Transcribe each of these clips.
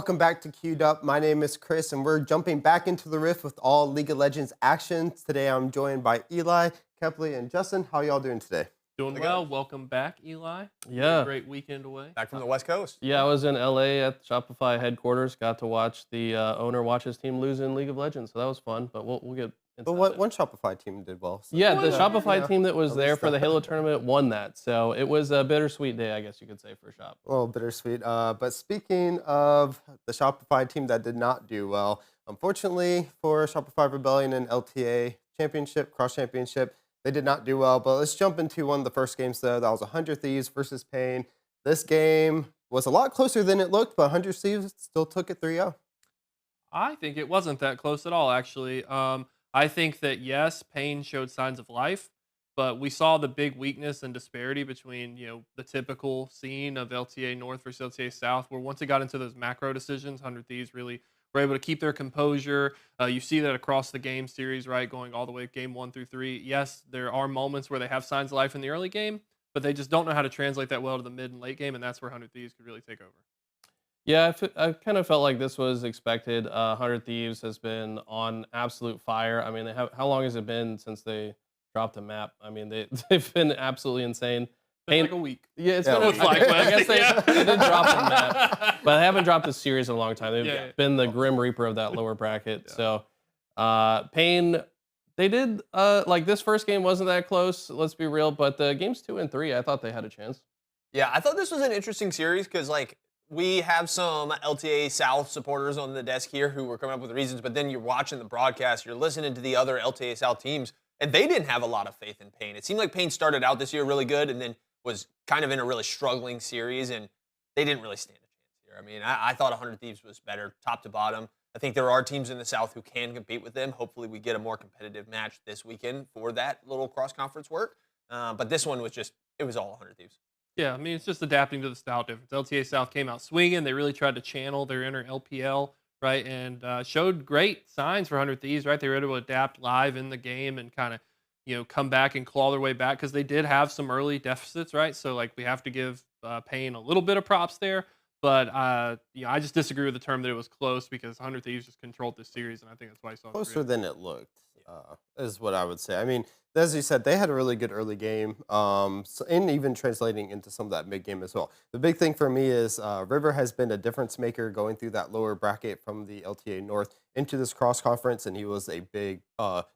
Welcome back to Queued Up. My name is Chris, and we're jumping back into the rift with all League of Legends action. Today, I'm joined by Eli, Kepley, and Justin. How y'all doing today? Doing well. Welcome back, Eli. Yeah. Great weekend away. Back from the West Coast. Yeah, I was in LA at Shopify headquarters. Got to watch the owner watch his team lose in League of Legends, so that was fun. But we'll get into But that. one Shopify team did well. So. Yeah, the Shopify team that was at there least for the that. Halo tournament won that, so it was a bittersweet day, I guess you could say, for Shop. A little bittersweet. But speaking of the Shopify team that did not do well, unfortunately for Shopify Rebellion and LTA Championship, Cross Championship, they did not do well. But let's jump into one of the first games, though. That was 100 Thieves versus Pain. This game was a lot closer than it looked, but 100 Thieves still took it 3-0. I think it wasn't that close at all, actually. I think that, yes, Pain showed signs of life, but we saw the big weakness and disparity between, the typical scene of LTA North versus LTA South, where once it got into those macro decisions, 100 Thieves really were able to keep their composure. You see that across the game series, right, going all the way game 1 through 3. Yes, there are moments where they have signs of life in the early game, but they just don't know how to translate that well to the mid and late game, and that's where 100 Thieves could really take over. Yeah, I kind of felt like this was expected. 100 Thieves has been on absolute fire. I mean, how long has it been since they dropped a map? I mean, they've been absolutely insane. Been like a week. Yeah, it's Yeah, been a a week. week. I guess they Yeah. did drop the map, but they haven't dropped a series in a long time. They've Yeah. been the Grim Reaper of that lower bracket. Yeah. So, Pain, they did like this first game wasn't that close. Let's be real, but the games 2 and 3, I thought they had a chance. Yeah, I thought this was an interesting series because, we have some LTA South supporters on the desk here who were coming up with reasons, but then you're watching the broadcast, you're listening to the other LTA South teams, and they didn't have a lot of faith in Pain. It seemed like Pain started out this year really good and then was kind of in a really struggling series, and they didn't really stand a chance here. I mean, I thought 100 Thieves was better top to bottom. I think there are teams in the South who can compete with them. Hopefully we get a more competitive match this weekend for that little cross-conference work. But this one was it was all 100 Thieves. Yeah, I mean, it's just adapting to the style difference. LTA South came out swinging. They really tried to channel their inner LPL, right, and showed great signs for 100 Thieves, right? They were able to adapt live in the game and kind of, come back and claw their way back because they did have some early deficits, right? So, we have to give Pain a little bit of props there. But, I just disagree with the term that it was close because 100 Thieves just controlled this series, and I think that's why I saw Closer than it looked, is what I would say. I mean, as you said, they had a really good early game, and even translating into some of that mid game as well. The big thing for me is River has been a difference maker going through that lower bracket from the LTA North into this cross conference, and he was a big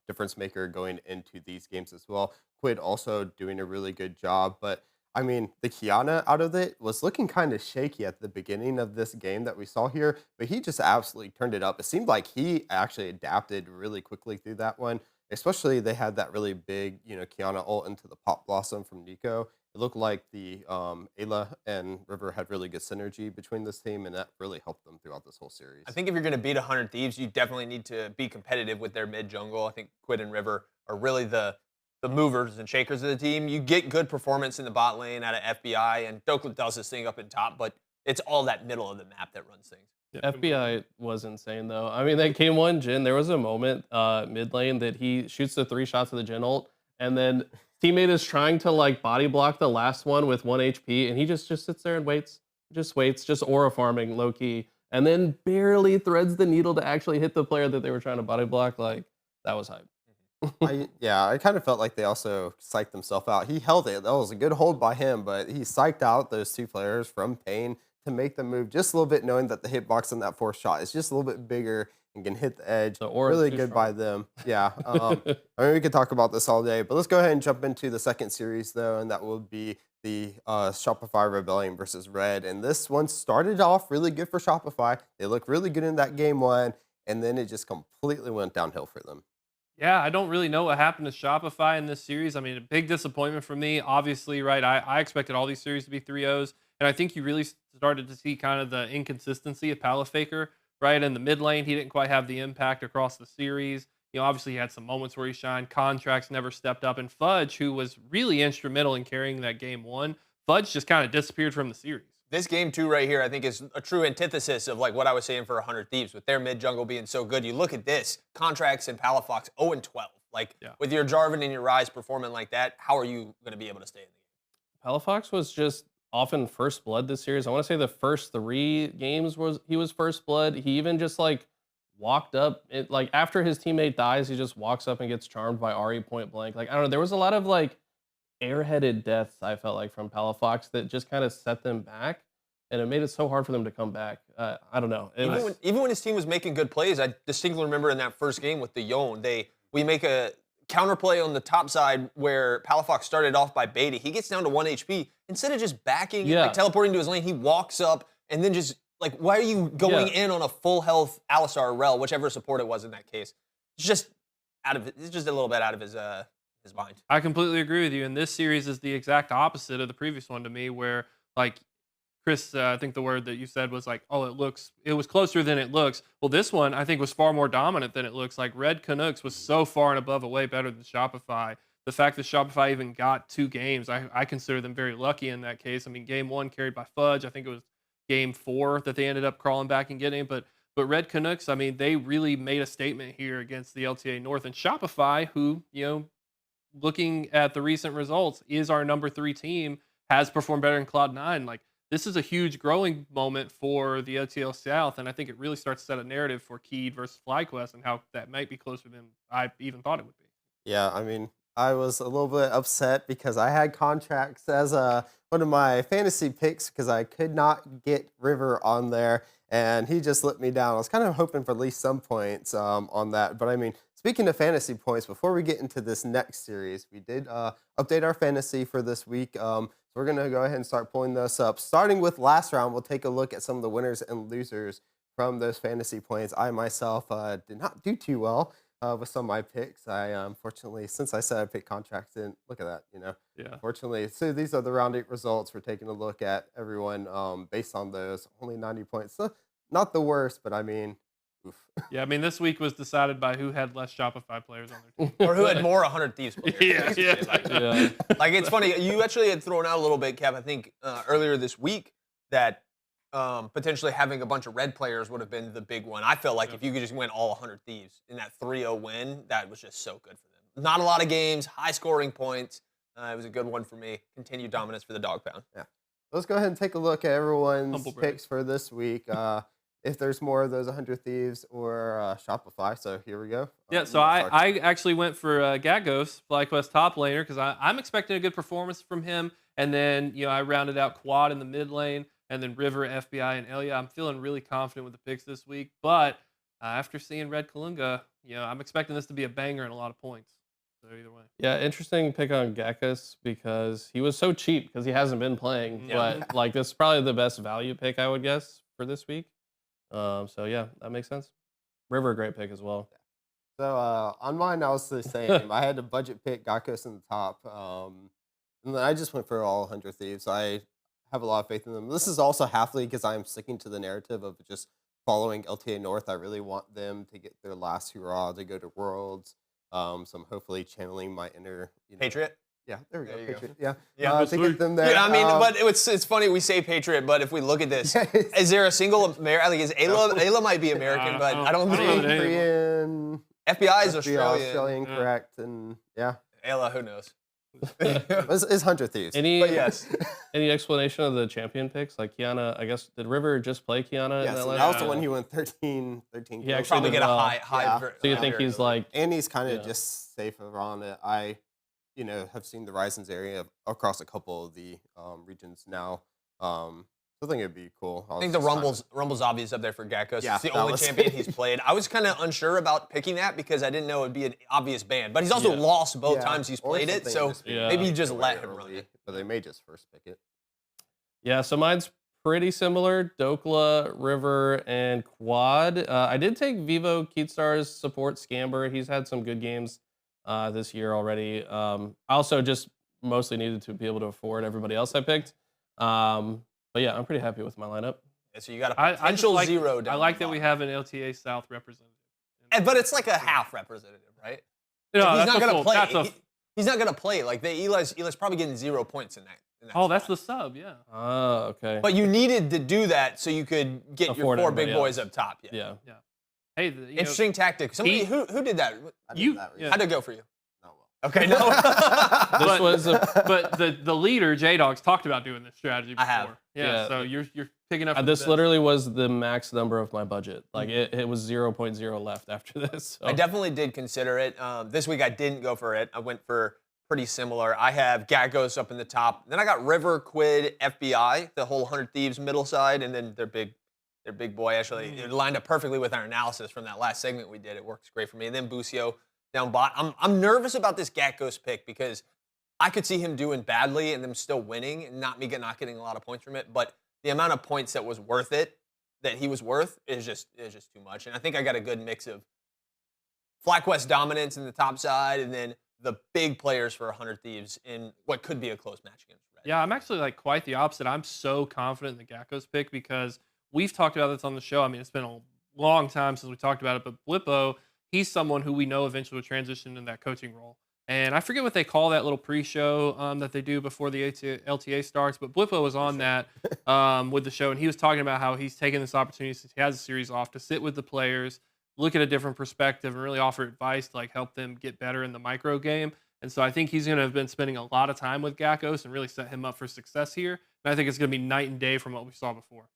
difference maker going into these games as well. Quid also doing a really good job, but I mean, the Kiana out of it was looking kind of shaky at the beginning of this game that we saw here, but he just absolutely turned it up. It seemed like he actually adapted really quickly through that one. Especially they had that really big, Kiana ult into the Pop Blossom from Nico. It looked like the Eli and River had really good synergy between this team, and that really helped them throughout this whole series. I think if you're going to beat 100 Thieves, you definitely need to be competitive with their mid jungle. I think Quid and River are really the movers and shakers of the team. You get good performance in the bot lane out of FBI, and Doklet does this thing up in top, but it's all that middle of the map that runs things. Yeah. FBI was insane, though. I mean, that game 1 Jhin, there was a moment mid lane that he shoots the 3 shots of the Jhin ult, and then teammate is trying to body block the last one with 1 HP, and he just sits there and waits, just aura farming low key, and then barely threads the needle to actually hit the player that they were trying to body block. That was hype. I kind of felt like they also psyched themselves out. He held it. That was a good hold by him, but he psyched out those 2 players from Pain to make them move just a little bit, knowing that the hitbox on that 4th shot is just a little bit bigger and can hit the edge. The aura's Really too good strong. by them. Yeah. I mean, we could talk about this all day, but let's go ahead and jump into the second series, though, and that will be the Shopify Rebellion versus Red. And this one started off really good for Shopify. They looked really good in that game 1, and then it just completely went downhill for them. Yeah, I don't really know what happened to Shopify in this series. I mean, a big disappointment for me, obviously, right? I expected all these series to be 3-0s, and I think you really started to see kind of the inconsistency of Palafaker, right? In the mid lane, he didn't quite have the impact across the series. Obviously, he had some moments where he shined. Contracts never stepped up, and Fudge, who was really instrumental in carrying that game 1, Fudge just kind of disappeared from the series. This game 2 right here, I think, is a true antithesis of what I was saying for 100 Thieves with their mid jungle being so good. You look at this, Contracts and Palafox 0-12. With your Jarvan and your Rise performing like that, how are you going to be able to stay in the game? Palafox was just often first blood this series. I want to say the first 3 games he was first blood. He even just like walked up, like after his teammate dies, he just walks up and gets charmed by Ari point blank. Like I don't know, there was a lot of like airheaded deaths I felt like from Palafox that just kind of set them back, and it made it so hard for them to come back. I don't know. Even when his team was making good plays, I distinctly remember in that first game with the Yon, we make a counterplay on the top side where Palafox started off by baiting. He gets down to 1 HP. Instead of just backing and like, teleporting to his lane, he walks up and then just like, why are you going in on a full health Alistar or Rel, whichever support it was in that case? It's just it's just a little bit out of his mind. I completely agree with you. And this series is the exact opposite of the previous one to me, where like Chris, I think the word that you said was like, oh, it was closer than it looks. Well, this one I think was far more dominant than it looks. Like Red Canucks was so far and above, way better than Shopify. The fact that Shopify even got 2 games, I consider them very lucky in that case. I mean, game 1 carried by Fudge. I think it was game 4 that they ended up crawling back and getting. But Red Canucks, I mean, they really made a statement here against the LTA North. And Shopify, who, looking at the recent results, is our number 3 team, has performed better in Cloud9. Like, this is a huge growing moment for the LTL South, and I think it really starts to set a narrative for Keed versus FlyQuest and how that might be closer than I even thought it would be. Yeah, I mean, I was a little bit upset because I had contracts as one of my fantasy picks because I could not get River on there, and he just let me down. I was kind of hoping for at least some points on that. But I mean, speaking of fantasy points, before we get into this next series, we did update our fantasy for this week. So we're going to go ahead and start pulling this up. Starting with last round, we'll take a look at some of the winners and losers from those fantasy points. I myself did not do too well with some of my picks. I unfortunately, since I said I picked contracts in, look at that, Yeah. Unfortunately, so these are the round 8 results. We're taking a look at everyone based on those. Only 90 points. So not the worst, but I mean, oof. Yeah, I mean, this week was decided by who had less Shopify players on their team. Or who had more 100 Thieves players. Yeah. Like, it's funny. You actually had thrown out a little bit, Kev, I think, earlier this week that potentially having a bunch of red players would have been the big one. I felt like if you could just win all 100 Thieves in that 3-0 win, that was just so good for them. Not a lot of games, high scoring points. It was a good one for me. Continued dominance for the Dog Pound. Yeah. Let's go ahead and take a look at everyone's picks for this week. If there's more of those 100 Thieves or Shopify. So here we go. Yeah, so I actually went for Gagos, FlyQuest top laner, because I'm expecting a good performance from him. And then, I rounded out Quad in the mid lane, and then River, FBI, and Elia. I'm feeling really confident with the picks this week. But after seeing Red Kalunga, I'm expecting this to be a banger and a lot of points. So either way. Yeah, interesting pick on Gakkus because he was so cheap because he hasn't been playing. Yeah. But like this is probably the best value pick I would guess for this week. So yeah, that makes sense. River, great pick as well. So on mine, I was the same. I had a budget pick Gakkus in the top. And then I just went for all 100 Thieves. I have a lot of faith in them. This is also halfly because I'm sticking to the narrative of just following LTA North. I really want them to get their last hurrah to go to Worlds. So I'm hopefully channeling my inner Patriot? Yeah, there we go. There you Patriot. go. Yeah, to get them there. Yeah, I mean, but it's funny we say Patriot, but if we look at this, is there a single American? Like, is Ayla might be American, but I don't think Korean. FBI is Australian. Correct, and yeah. Ayla, who knows? It's 100 Thieves. Any explanation of the champion picks? Like Kiana, I guess, did River just play Kiana? Yes, that was the one he went 13 He kills. actually Probably did get a well. high. So you think he's like, And he's kind of just safer on it. I, have seen the Risings area across a couple of the regions now. So I think it'd be cool. I think the Rumble's obvious up there for Gakkus. Yeah, it's the only champion he's played. I was kind of unsure about picking that because I didn't know it'd be an obvious ban. But he's also lost both times he's played it, so maybe you just let him run it. But they may just first pick it. Yeah, so mine's pretty similar. Dokla, River, and Quad. I did take Vivo Keatstar's support Scamber. He's had some good games this year already. I also just mostly needed to be able to afford everybody else I picked. But yeah, I'm pretty happy with my lineup. Yeah, so you got a potential zero down. I like that we have an LTA South representative. But it's like a half representative, right? No, he's not going to play. That's He's not going to play. Like Eli's probably getting 0 points in that. Oh, that's the sub, yeah. Oh, okay. But you needed to do that so you could get Afford your 4 big everybody boys else. up top. Yeah. Hey, interesting tactic. Somebody who did that? I You- did that yeah. How'd it go for you? Oh, Okay, no. This was a, But the leader, J-Dog's talked about doing this strategy before. I have. Yeah, so you're picking up. this literally was the max number of my budget. Like it was 0.0 left after this. So. I definitely did consider it. This week I didn't go for it. I went for pretty similar. I have Gakkos up in the top. Then I got River, Quid, FBI, the whole 100 Thieves middle side, and then their big boy. Actually, it lined up perfectly with our analysis from that last segment we did. It works great for me. And then Busio down bot. I'm nervous about this Gakkos pick because I could see him doing badly and them still winning and not getting a lot of points from it. But the amount of points that he was worth is just too much. And I think I got a good mix of FlyQuest dominance in the top side and then the big players for 100 Thieves in what could be a close match against Red. Yeah, I'm actually like quite the opposite. I'm so confident in the Gakkos pick because we've talked about this on the show. I mean, it's been a long time since we talked about it, but Blippo, he's someone who we know eventually will transition into that coaching role. And I forget what they call that little pre-show that they do before the LTA starts, but Blippo was on that with the show, and he was talking about how he's taken this opportunity since he has a series off to sit with the players, look at a different perspective, and really offer advice to like help them get better in the micro game. And so I think he's going to have been spending a lot of time with Gakkos and really set him up for success here. And I think it's going to be night and day from what we saw before.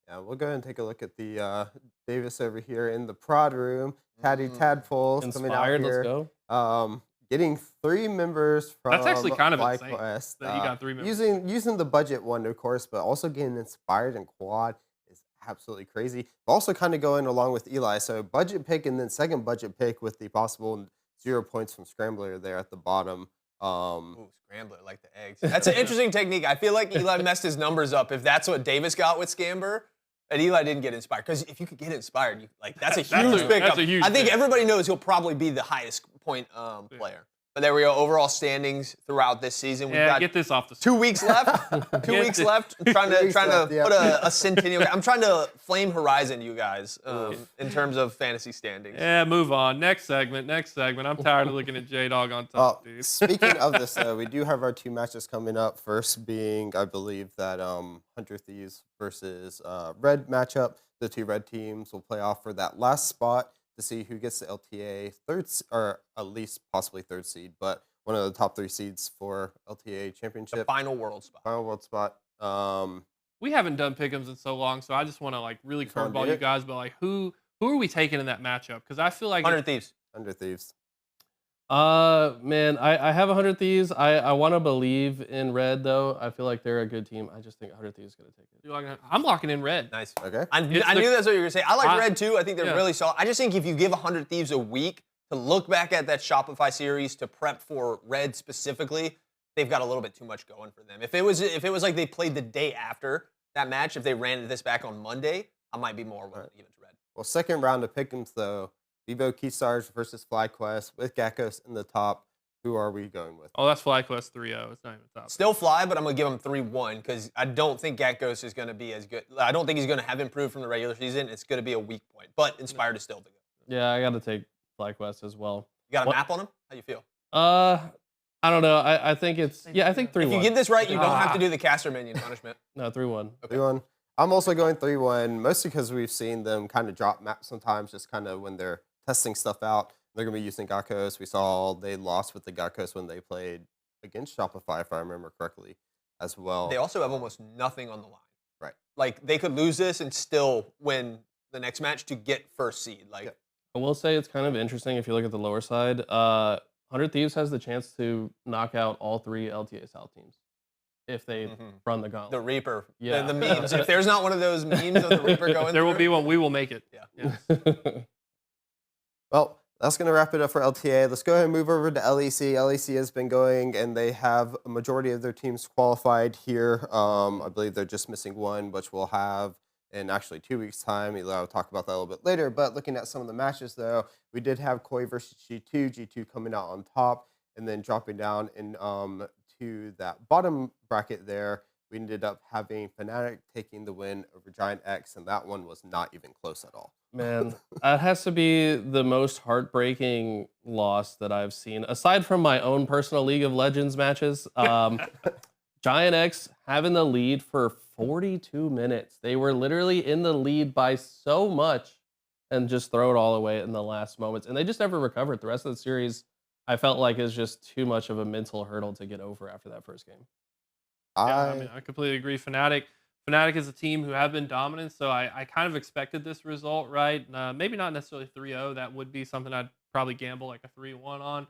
Yeah, we'll go ahead and take a look at the Davis over here in the prod room. Taddy Tadpoles coming out Inspired, here. let's go. Getting 3 members from That's actually kind of insane FlyQuest. that you got 3 members. Using the budget one, of course, but also getting inspired and quad is absolutely crazy. Also kind of going along with Eli. So budget pick and then second budget pick with the possible 0 points from Scrambler there at the bottom. Ooh, Scrambler like the eggs. That's an interesting technique. I feel like Eli messed his numbers up if that's what Davis got with Scamber. And Eli didn't get inspired. Because if you could get inspired, that's a huge pickup. That's a huge I think pick. everybody knows he'll probably be the highest point player. But there we go. Overall standings throughout this season. We've got Get this off the 2 weeks left. 2 weeks left. I'm trying to put a centennial. I'm trying to flame Horizon, you guys, in terms of fantasy standings. Yeah, move on. Next segment. I'm tired of looking at J-Dog on top, dude. Speaking of this, though, we do have our 2 matches coming up. First being, I believe, that 100 Thieves versus Red matchup. The 2 red teams will play off for that last spot to see who gets the LTA or at least possibly 3rd seed, but one of the top 3 seeds for LTA championship. The final world spot. Final world spot. We haven't done pick'ems in so long, so I just want to like really curveball you guys, but like who are we taking in that matchup? Because I feel like 100 Thieves. 100 Thieves. Man, I have 100 Thieves. I want to believe in Red, though. I feel like they're a good team. I just think 100 Thieves is going to take it. I'm locking in Red. Nice. Okay. I knew that's what you were going to say. I like Red, too. I think they're really solid. I just think if you give 100 Thieves a week to look back at that Shopify series to prep for Red specifically, they've got a little bit too much going for them. If it was like they played the day after that match, if they ran this back on Monday, I might be more willing to give it to Red. Well, second round of pick'ems, though. Vivo Keystars versus FlyQuest with Gakkos in the top. Who are we going with? Oh, that's FlyQuest 3-0. It's not even top. Still Fly, but I'm going to give him 3-1 because I don't think Gakkos is going to be as good. I don't think he's going to have improved from the regular season. It's going to be a weak point, but Inspired is still to go. Yeah, I got to take FlyQuest as well. You got a map on him? How you feel? I don't know. I think it's, I think 3-1. If you get this right, you don't have to do the caster minion punishment. No, 3-1. Okay. 3-1. I'm also going 3-1, mostly because we've seen them kind of drop maps sometimes, just kind of when they're testing stuff out. They're going to be using Gakkos. We saw they lost with the Gakkos when they played against Shopify, if I remember correctly, as well. They also have almost nothing on the line. Right. Like, they could lose this and still win the next match to get 1st seed. Like, I will say it's kind of interesting if you look at the lower side. 100 Thieves has the chance to knock out all 3 LTA South teams if they run the gauntlet. the Reaper. Yeah. The memes. If there's not one of those memes of the Reaper going There will through, be one. We will make it. Yeah. Well, that's going to wrap it up for LTA. Let's go ahead and move over to LEC. LEC has been going, and they have a majority of their teams qualified here. I believe they're just missing one, which we'll have in actually 2 weeks' time. Eli will talk about that a little bit later. But looking at some of the matches, though, we did have Koi versus G2. G2 coming out on top, and then dropping down in to that bottom bracket there. We ended up having Fnatic taking the win over Giant X, and that one was not even close at all. Man, that has to be the most heartbreaking loss that I've seen, aside from my own personal League of Legends matches. Giant X having the lead for 42 minutes. They were literally in the lead by so much and just throw it all away in the last moments. And they just never recovered. The rest of the series, I felt like it's just too much of a mental hurdle to get over after that first game. Yeah, I mean, I I completely agree. Fnatic is a team who have been dominant, so I kind of expected this result, right? Maybe not necessarily 3-0. That would be something I'd probably gamble like a 3-1 on.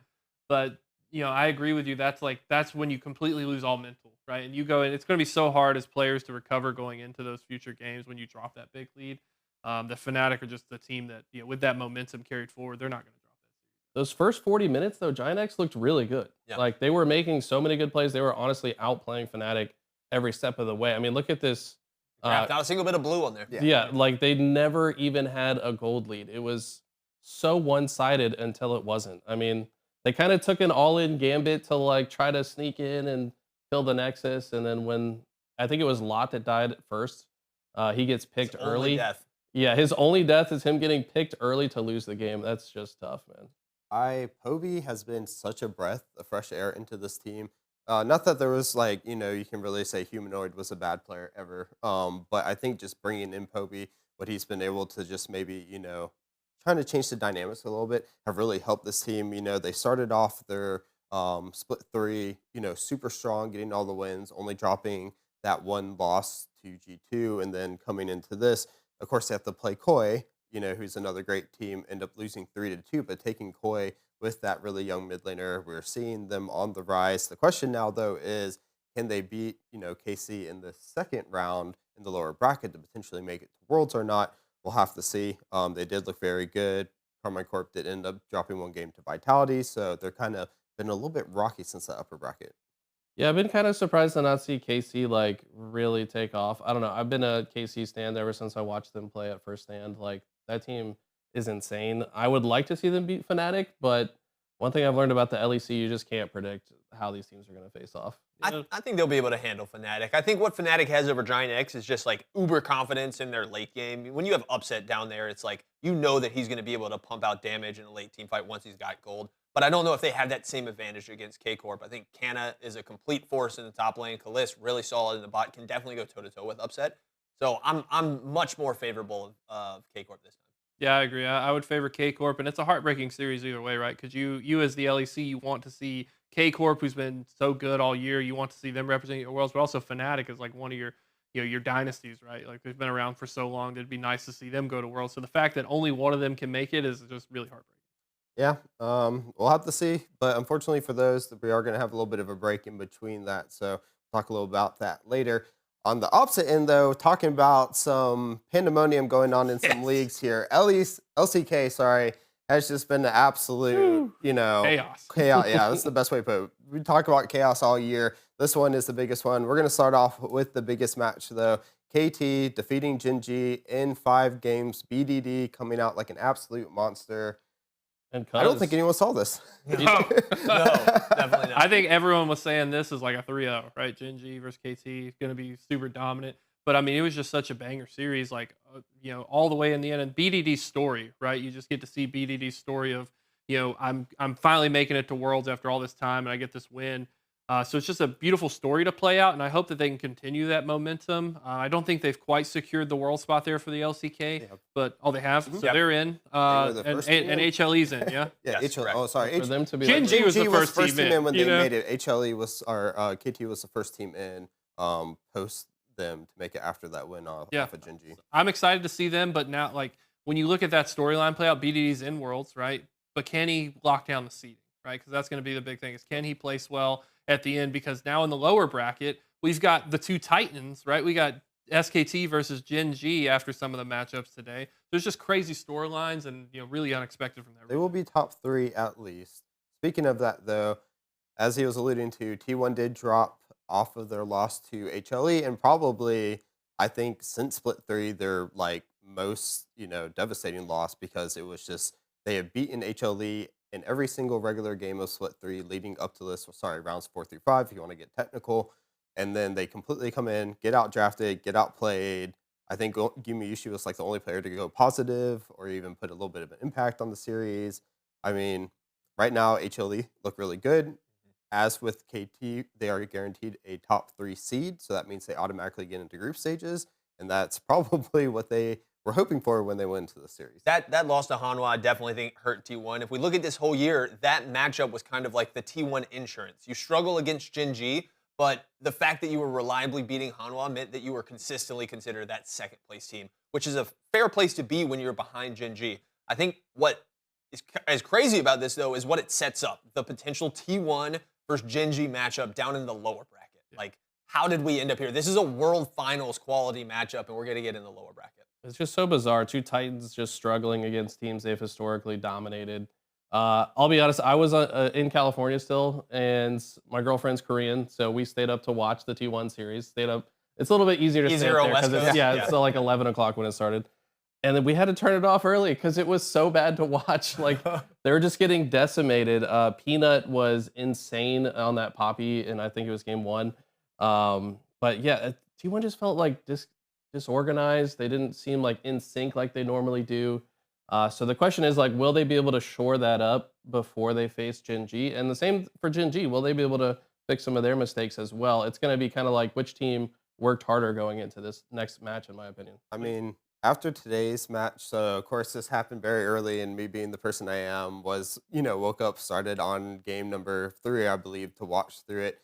But I agree with you. That's when you completely lose all mental, right? And you go, and it's going to be so hard as players to recover going into those future games when you drop that big lead. The Fnatic are just the team that, with that momentum carried forward, they're not going to drop that. Those first 40 minutes, though, Giant X looked really good. Yeah. Like, they were making so many good plays. They were honestly outplaying Fnatic every step of the way. I mean, look at this. Not a single bit of blue on there. Yeah, like they never even had a gold lead. It was so one-sided until it wasn't. I mean, they kind of took an all-in gambit to like try to sneak in and kill the Nexus, and then when I think it was Lot that died first, he gets picked His only early. death. Yeah, his only death is him getting picked early to lose the game. That's just tough, man. Povey has been such a breath of fresh air into this team. Not that there was like, you can really say Humanoid was a bad player ever. But I think just bringing in Povey, what he's been able to just maybe, trying to change the dynamics a little bit, have really helped this team. They started off their split three, super strong, getting all the wins, only dropping that one loss to G2, and then coming into this, of course, they have to play Koi, who's another great team, end up losing 3-2, but taking Koi with that really young mid laner. We're seeing them on the rise. The question now, though, is can they beat, KC in the second round in the lower bracket to potentially make it to Worlds or not? We'll have to see. They did look very good. Carmine Corp did end up dropping one game to Vitality, so they're kind of been a little bit rocky since the upper bracket. Yeah, I've been kind of surprised to not see KC like really take off. I don't know. I've been a KC stand ever since I watched them play at first stand. Like that team is insane. I would like to see them beat Fnatic, but one thing I've learned about the LEC, you just can't predict how these teams are going to face off. I think they'll be able to handle Fnatic. I think what Fnatic has over Giant X is just like uber confidence in their late game. When you have Upset down there, it's like that he's going to be able to pump out damage in a late team fight once he's got gold. But I don't know if they have that same advantage against K-Corp. I think Canna is a complete force in the top lane. Kalis really solid in the bot, can definitely go toe-to-toe with Upset. So I'm much more favorable of K-Corp this time. Yeah, I agree. I would favor K Corp, and it's a heartbreaking series either way, right? Because you as the LEC, you want to see K Corp, who's been so good all year. You want to see them represent your worlds, but also Fnatic is like one of your your dynasties, right? Like they've been around for so long. It'd be nice to see them go to Worlds. So the fact that only one of them can make it is just really heartbreaking. Yeah, we'll have to see. But unfortunately for those, we are going to have a little bit of a break in between that. So talk a little about that later. On the opposite end, though, talking about some pandemonium going on in some leagues here. LCK, sorry, has just been the absolute, Chaos. Chaos. Yeah, that's the best way to put it. We talk about chaos all year. This one is the biggest one. We're going to start off with the biggest match, though. KT defeating Gen.G in 5 games. BDD coming out like an absolute monster. And I don't think anyone saw this. No, definitely not. I think everyone was saying this is like a 3-0, right? Gen.G versus KT, going to be super dominant. But I mean, it was just such a banger series, like, all the way in the end. And BDD's story, right? You just get to see BDD's story of, I'm finally making it to Worlds after all this time and I get this win. So it's just a beautiful story to play out, and I hope that they can continue that momentum. I don't think they've quite secured the world spot there for the LCK, but they have, so they're in. were the first team And in. HLE's in, yeah. Yeah, Yes, HLE. correct. Oh, sorry. For them to be Gen.G was the GG first team in, when you they know? made it. HLE was, or KT was the first team in post them to make it after that win off of Gen.G. I'm excited to see them, but now, like, when you look at that storyline play out, BDD's in Worlds, right? But can he lock down the seeding, right? Because that's going to be the big thing, is can he place well at the end? Because now in the lower bracket, we've got the two titans, right? We got SKT versus Gen.G after some of the matchups today. There's just crazy storylines and really unexpected from there. They will be top 3 at least. Speaking of that, though, as he was alluding to, T1 did drop off of their loss to HLE, and probably, I think, since Split 3, their like most devastating loss, because it was just they have beaten HLE in every single regular game of Split 3 leading up to this. Sorry, rounds 4 through 5, if you want to get technical. And then they completely come in, get out drafted, get outplayed. I think Gumi Yushi was like the only player to go positive or even put a little bit of an impact on the series. I mean, right now, HLE look really good. As with KT, they are guaranteed a top 3 seed. So that means they automatically get into group stages. And that's probably what they were hoping for when they went into the series. That loss to Hanwha, I definitely think hurt T1. If we look at this whole year, that matchup was kind of like the T1 insurance. You struggle against Gen G, but the fact that you were reliably beating Hanwha meant that you were consistently considered that second place team, which is a fair place to be when you're behind Gen G. I think what is crazy about this, though, is what it sets up. The potential T1 versus Gen G matchup down in the lower bracket. Like, how did we end up here? This is a World Finals quality matchup, and we're going to get in the lower bracket. It's just so bizarre. Two Titans just struggling against teams they've historically dominated. I'll be honest, I was in California still, and my girlfriend's Korean, so we stayed up to watch the T1 series. Stayed up. It's a little bit easier to stay up there West because Coast. it's like 11 o'clock when it started. And then we had to turn it off early because it was so bad to watch. Like, they were just getting decimated. Peanut was insane on that Poppy, and I think it was game 1. But yeah, T1 just felt like disorganized. They didn't seem like in sync like they normally do. So the question is, like, will they be able to shore that up before they face Gen G? And the same for Gen G. Will they be able to fix some of their mistakes as well? It's going to be kind of like which team worked harder going into this next match, in my opinion. I mean, after today's match, so of course this happened very early, and me being the person I am, was, woke up, started on game number 3, I believe, to watch through it.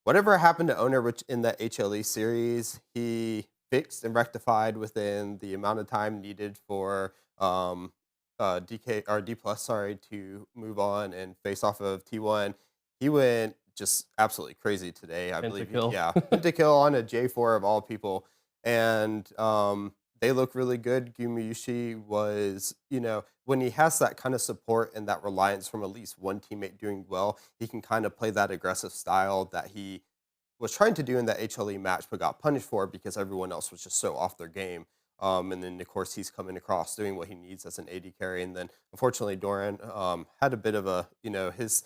Whatever happened to Owner, which in the HLE series, he fixed and rectified within the amount of time needed for DK or D plus, sorry, to move on and face off of T1. He went just absolutely crazy today. I believe, pentakill on a J4 of all people. And they look really good. Gumiyushi was, when he has that kind of support and that reliance from at least one teammate doing well, he can kind of play that aggressive style that he was trying to do in that HLE match, but got punished for because everyone else was just so off their game. And then, of course, he's coming across doing what he needs as an AD carry. And then, unfortunately, Doran had a bit of a, his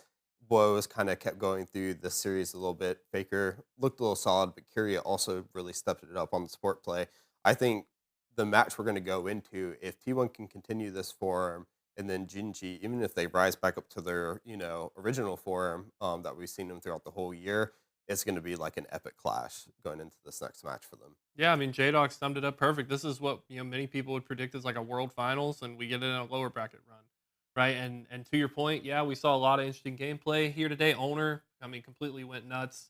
woes kind of kept going through the series a little bit. Faker looked a little solid, but Kyria also really stepped it up on the support play. I think the match we're going to go into, if T1 can continue this form, and then Jinji, even if they rise back up to their, original form that we've seen them throughout the whole year, it's going to be like an epic clash going into this next match for them. Yeah, I mean, J-Dog summed it up perfect. This is what many people would predict as like a World Finals, and we get it in a lower bracket run. Right, and to your point, yeah, we saw a lot of interesting gameplay here today. Owner, I mean, completely went nuts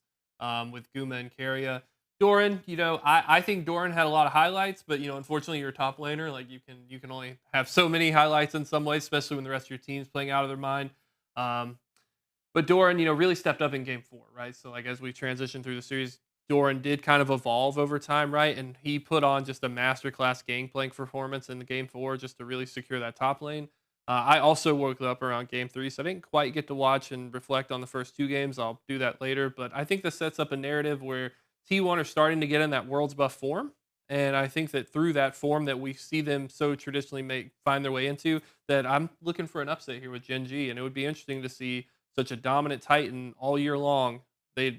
with Guma and Keria. Doran, I think Doran had a lot of highlights, but unfortunately, you're a top laner. Like you can only have so many highlights in some ways, especially when the rest of your team's playing out of their mind. But Doran, really stepped up in game 4, right? So like as we transition through the series, Doran did kind of evolve over time, right? And he put on just a masterclass gangplank performance in the game 4 just to really secure that top lane. I also woke up around game 3, so I didn't quite get to watch and reflect on the first 2 games. I'll do that later, but I think this sets up a narrative where T1 are starting to get in that World's Buff form, and I think that through that form that we see them so traditionally find their way into, that I'm looking for an upset here with Gen G, and it would be interesting to see such a dominant Titan all year long. They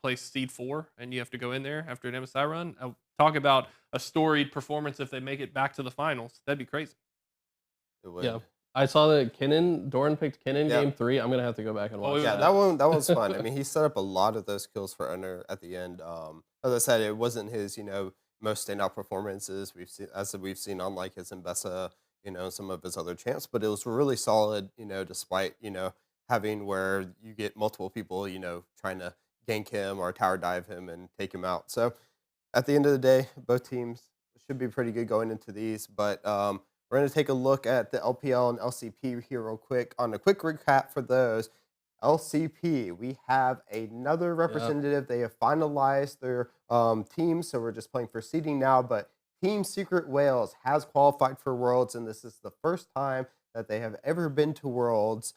play seed 4, and you have to go in there after an MSI run. Talk about a storied performance if they make it back to the finals. That'd be crazy. It would. Yeah. I saw that Doran picked Kinnan game 3. I'm gonna have to go back and watch. Yeah, that one's fun. I mean, he set up a lot of those kills for Owner at the end. As I said, it wasn't his, most standout performances we've seen on like his Mbessa, some of his other champs, but it was really solid, despite, having where you get multiple people, trying to gank him or tower dive him and take him out. So at the end of the day, both teams should be pretty good going into these, but we're going to take a look at the LPL and LCP here real quick. On a quick recap for those, LCP, we have another representative. They have finalized their team, so we're just playing for seeding now, but Team Secret Wales has qualified for Worlds, and this is the first time that they have ever been to Worlds.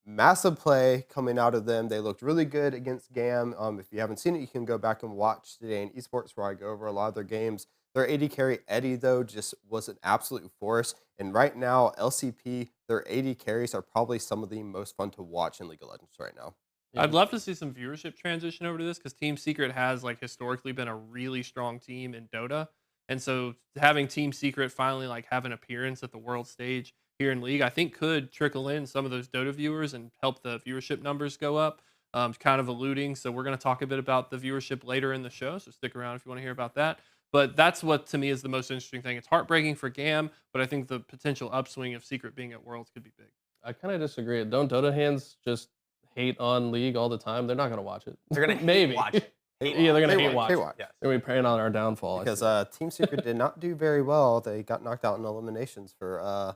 Massive play coming out of them. They looked really good against GAM. If you haven't seen it, you can go back and watch today in esports where I go over a lot of their games. Their AD carry, Eddie, though, just was an absolute force. And right now, LCP, their AD carries are probably some of the most fun to watch in League of Legends right now. I'd love to see some viewership transition over to this because Team Secret has like historically been a really strong team in Dota. And so having Team Secret finally like have an appearance at the world stage here in League, I think could trickle in some of those Dota viewers and help the viewership numbers go up. Kind of alluding. So we're going to talk a bit about the viewership later in the show. So stick around if you want to hear about that. But that's what to me is the most interesting thing. It's heartbreaking for Gam, but I think the potential upswing of Secret being at Worlds could be big. I kind of disagree. Don't Dota hands just hate on League all the time? They're not gonna watch it. They're gonna hate maybe watch it. Hate yeah, they're gonna Hate hate watch, watch. hate watch. Yes. They're gonna be preying on our downfall. I Because see. Team Secret did not do very well. They got knocked out in eliminations for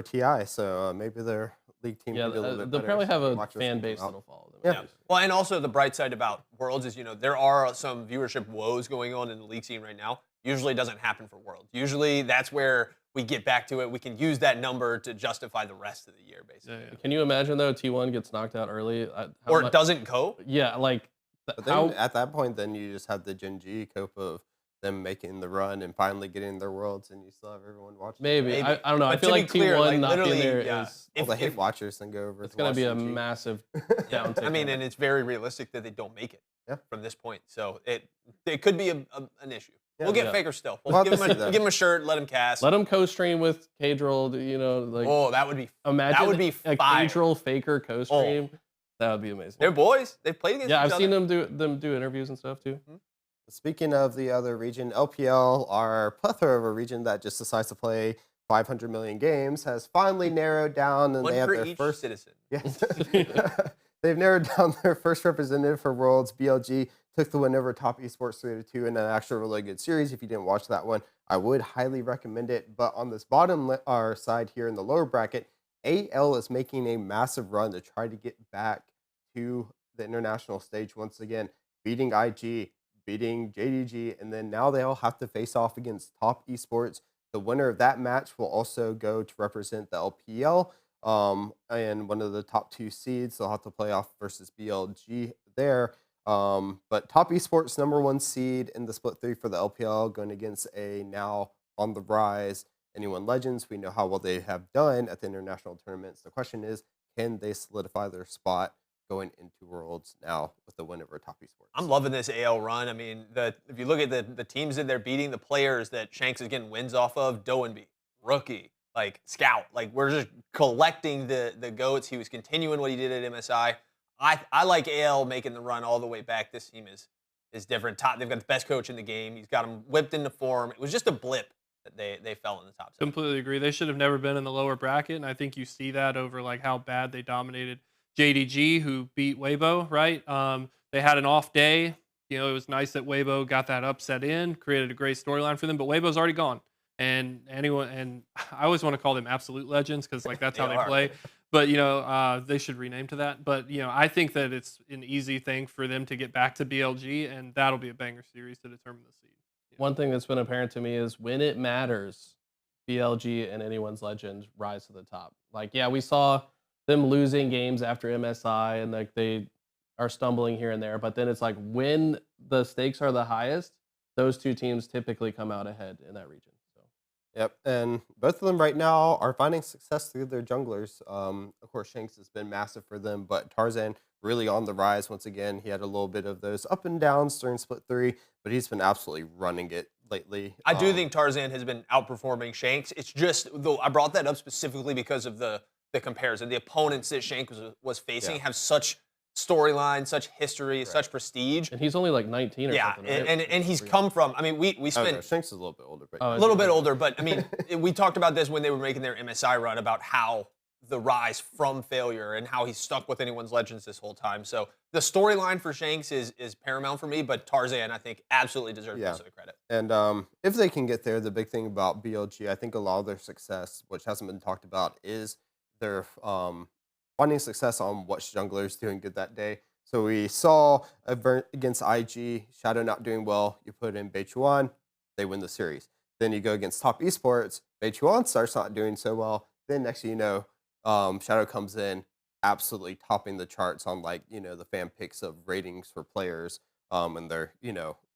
TI. So maybe their league team Yeah, can do a little bit they'll better. probably have a Watch this fan one base out. that'll follow them. Yeah. at least. Well, and also the bright side about Worlds is, there are some viewership woes going on in the league scene right now. Usually doesn't happen for Worlds. Usually that's where we get back to it. We can use that number to justify the rest of the year, basically. Yeah. Can you imagine though? T1 gets knocked out early, Or it doesn't go. Yeah, like But then how at that point, then you just have the Gen G cope of them making the run and finally getting their worlds, and you still have everyone watching. maybe, Maybe. I don't know. I But feel to be like clear, T1 like, not being literally, there yeah. is All the hate If- watchers then go over. it's to gonna watch be a Gen G. massive Yeah, downtick. I mean, and it's very realistic that they don't make it Yeah. from this point. So it could be an issue. Yeah. We'll get Yeah. Faker still. We'll We'll have give to him, see, we'll though. give him a shirt, let him cast. Let him co-stream with Kadril. Like Oh, that would be. imagine would be a fire. Kadril Faker co-stream. That would be amazing. They're boys. They've played against Yeah, each I've seen other. them do interviews and stuff too. Speaking of the other region, LPL, our plethora of a region that just decides to play 500 million games, has finally narrowed down, and One they have for their each first. citizen. Yes. They've narrowed down their first representative for Worlds. BLG took the win over Top Esports 3-2 in an actual really good series. If you didn't watch that one, I would highly recommend it. But on this bottom side here in the lower bracket, AL is making a massive run to try to get back to the international stage once again, beating IG, beating JDG, and then now they all have to face off against Top Esports. The winner of that match will also go to represent the LPL. And one of the top two seeds, they'll have to play off versus BLG there. But Top Esports #1 seed in the split 3 for the LPL, going against a now on the rise Anyone Legends. We know how well they have done at the international tournaments. The question is, can they solidify their spot going into Worlds now with the win over Top Esports? I'm loving this AL run. I mean, if you look at the teams that they're beating, the players that Shanks is getting wins off of, Doenby, Rookie, like Scout, like we're just collecting the goats. He was continuing what he did at MSI. I like AL making the run all the way back. This team is different. They've got the best coach in the game. He's got them whipped into form. It was just a blip that they fell in the top 7. Completely agree. They should have never been in the lower bracket, and I think you see that over like how bad they dominated JDG, who beat Weibo. Right? They had an off day. It was nice that Weibo got that upset in, created a great storyline for them. But Weibo's already gone, and I always want to call them absolute legends because like that's how They they are. play. But they should rename to that. But I think that it's an easy thing for them to get back to BLG, and that'll be a banger series to determine the seed. One thing that's been apparent to me is when it matters, BLG and anyone's legend rise to the top. Like, yeah, we saw them losing games after MSI and like they are stumbling here and there, but then it's like when the stakes are the highest, those two teams typically come out ahead in that region. So Yep, and both of them right now are finding success through their junglers. Of course, Shanks has been massive for them, but Tarzan really on the rise once again. He had a little bit of those up and downs during split 3, but he's been absolutely running it lately. I do think Tarzan has been outperforming Shanks. It's just, though, I brought that up specifically because of the comparison. The opponents that Shanks was facing have such storyline, such history, such prestige. and he's only like 19 or Yeah, something. Right? and he's come from. I mean, we Oh, spent no, Shanks is a little bit older, but Oh, a little bit older, but I mean, we talked about this when they were making their MSI run about how the rise from failure and how he's stuck with anyone's legends this whole time. So the storyline for Shanks is paramount for me, but Tarzan, I think, absolutely deserves most of the credit. And if they can get there, the big thing about BLG, I think a lot of their success, which hasn't been talked about, is their finding success on what jungler's doing good that day. So we saw against IG, Shadow not doing well. You put in Beichuan, they win the series. Then you go against Top Esports, Beichuan starts not doing so well. Then next thing you know, Shadow comes in, absolutely topping the charts on the fan picks of ratings for players. And they're,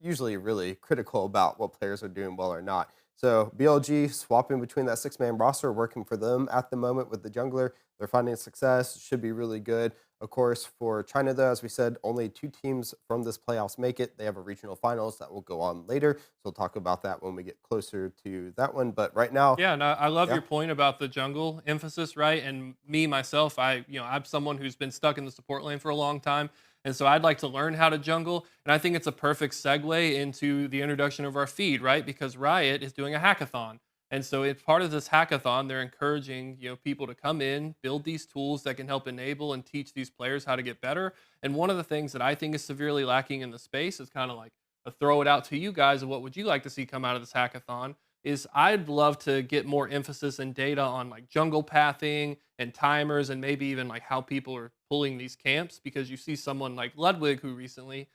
usually really critical about what players are doing well or not. So BLG swapping between that 6-man roster, working for them at the moment with the jungler. They're finding success, should be really good. Of course, for China, though, as we said, only 2 teams from this playoffs make it. They have a regional finals that will go on later. So we'll talk about that when we get closer to that one. But right now, Yeah, and I love your point about the jungle emphasis, right? And myself, I'm someone who's been stuck in the support lane for a long time. And so I'd like to learn how to jungle. And I think it's a perfect segue into the introduction of our feed, right? Because Riot is doing a hackathon. And so it's part of this hackathon. They're encouraging, people to come in, build these tools that can help enable and teach these players how to get better. And one of the things that I think is severely lacking in the space is kind of like a throw it out to you guys of what would you like to see come out of this hackathon is I'd love to get more emphasis and data on like jungle pathing and timers and maybe even like how people are pulling these camps because you see someone like Ludwig who recently